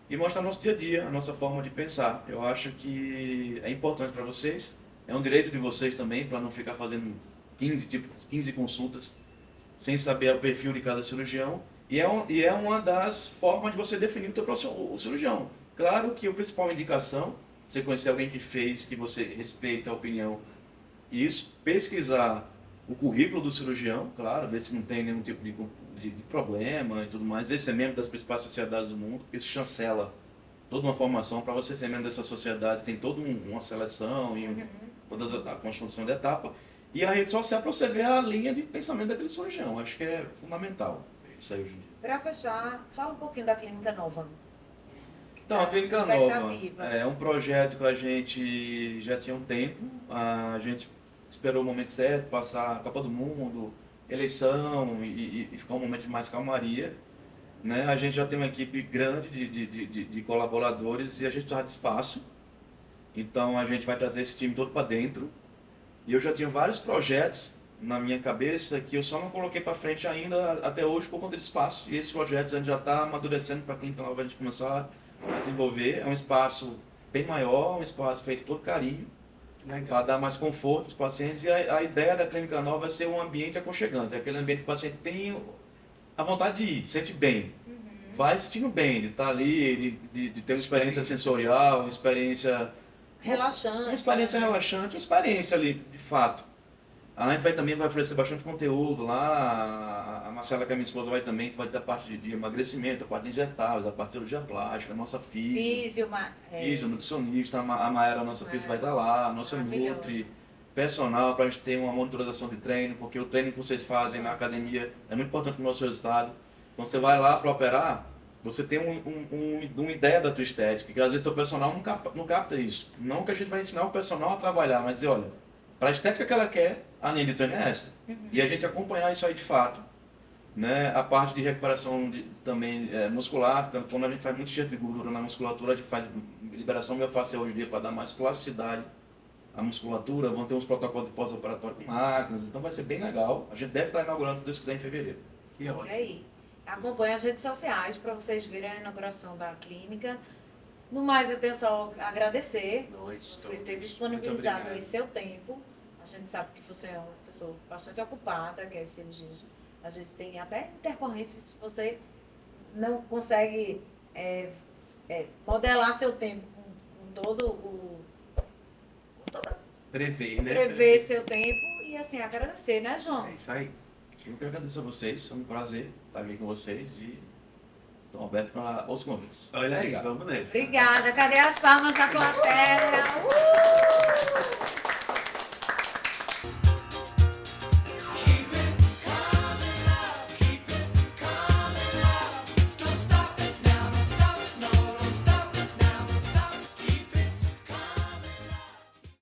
S3: E mostrar nosso dia a dia, a nossa forma de pensar. Eu acho que é importante para vocês, é um direito de vocês também, para não ficar fazendo 15 consultas sem saber o perfil de cada cirurgião. E é uma das formas de você definir o cirurgião. Claro que a principal indicação, você conhecer alguém que fez, que você respeita a opinião, e isso, pesquisar o currículo do cirurgião, claro, ver se não tem nenhum tipo de problema e tudo mais, ver se é membro das principais sociedades do mundo, porque isso chancela toda uma formação. Para você ser membro dessas sociedades, tem toda uma seleção e toda a construção da etapa. E a rede social para você ver a linha de pensamento daquele cirurgião. Acho que é fundamental isso aí hoje em dia.
S1: Para fechar, fala um pouquinho da Clínica Nova.
S3: Então, a Clínica
S1: Essa
S3: Nova
S1: expectativa.
S3: é um projeto que a gente já tinha um tempo. A gente esperou o momento certo, passar a Copa do Mundo, eleição e ficar um momento de mais calmaria. Né? A gente já tem uma equipe grande de colaboradores e a gente precisa de espaço. Então a gente vai trazer esse time todo para dentro. E eu já tinha vários projetos na minha cabeça que eu só não coloquei para frente ainda até hoje por conta de espaço. E esses projetos a gente já está amadurecendo para a Clínica Nova a gente começar a desenvolver. É um espaço bem maior, um espaço feito todo carinho, para dar mais conforto para os pacientes. E a ideia da Clínica Nova é ser um ambiente aconchegante, é aquele ambiente que o paciente tem a vontade de ir, sente bem. Vai sentindo bem de estar ali, de ter uma experiência sensorial, uma experiência
S1: Relaxante.
S3: uma experiência relaxante, uma experiência ali, de fato. A gente também vai oferecer bastante conteúdo lá. A Marcela, que é minha esposa, vai também, vai ter a parte de emagrecimento, a parte de injetáveis, a parte de cirurgia plástica, a nossa físio, nutricionista, a Maera, a nossa físio, vai estar lá, a nossa nutri, personal, para a gente ter uma monitorização de treino, porque o treino que vocês fazem na academia é muito importante para o nosso resultado. Então você vai lá para operar, você tem uma ideia da tua estética, que às vezes teu personal não capta isso. Não que a gente vai ensinar o personal a trabalhar, mas dizer, olha, para a estética que ela quer, a linha de treino é essa. E a gente acompanhar isso aí de fato. Né? A parte de recuperação também muscular, quando a gente faz muito enxerto de gordura na musculatura, a gente faz liberação miofascial hoje em dia para dar mais plasticidade à musculatura. Vão ter uns protocolos de pós-operatório com máquinas, então vai ser bem legal. A gente deve estar inaugurando, se Deus quiser, em fevereiro.
S2: Que ótimo.
S1: E aí? Acompanhe as redes sociais para vocês verem a inauguração da clínica. No mais, eu tenho só a agradecer você ter disponibilizado aí seu tempo. A gente sabe que você é uma pessoa bastante ocupada, que é cirurgia. Às vezes tem até intercorrências se você não consegue modelar seu tempo com todo o...
S2: Prever, né?
S1: Prever seu tempo e assim, agradecer, né, João?
S2: É isso aí.
S3: Eu que agradeço a vocês, foi um prazer estar aqui com vocês e estou aberto para outros convites.
S2: Olha aí,
S3: Obrigado.
S2: vamos nessa.
S1: Obrigada. Cadê as palmas da plateia?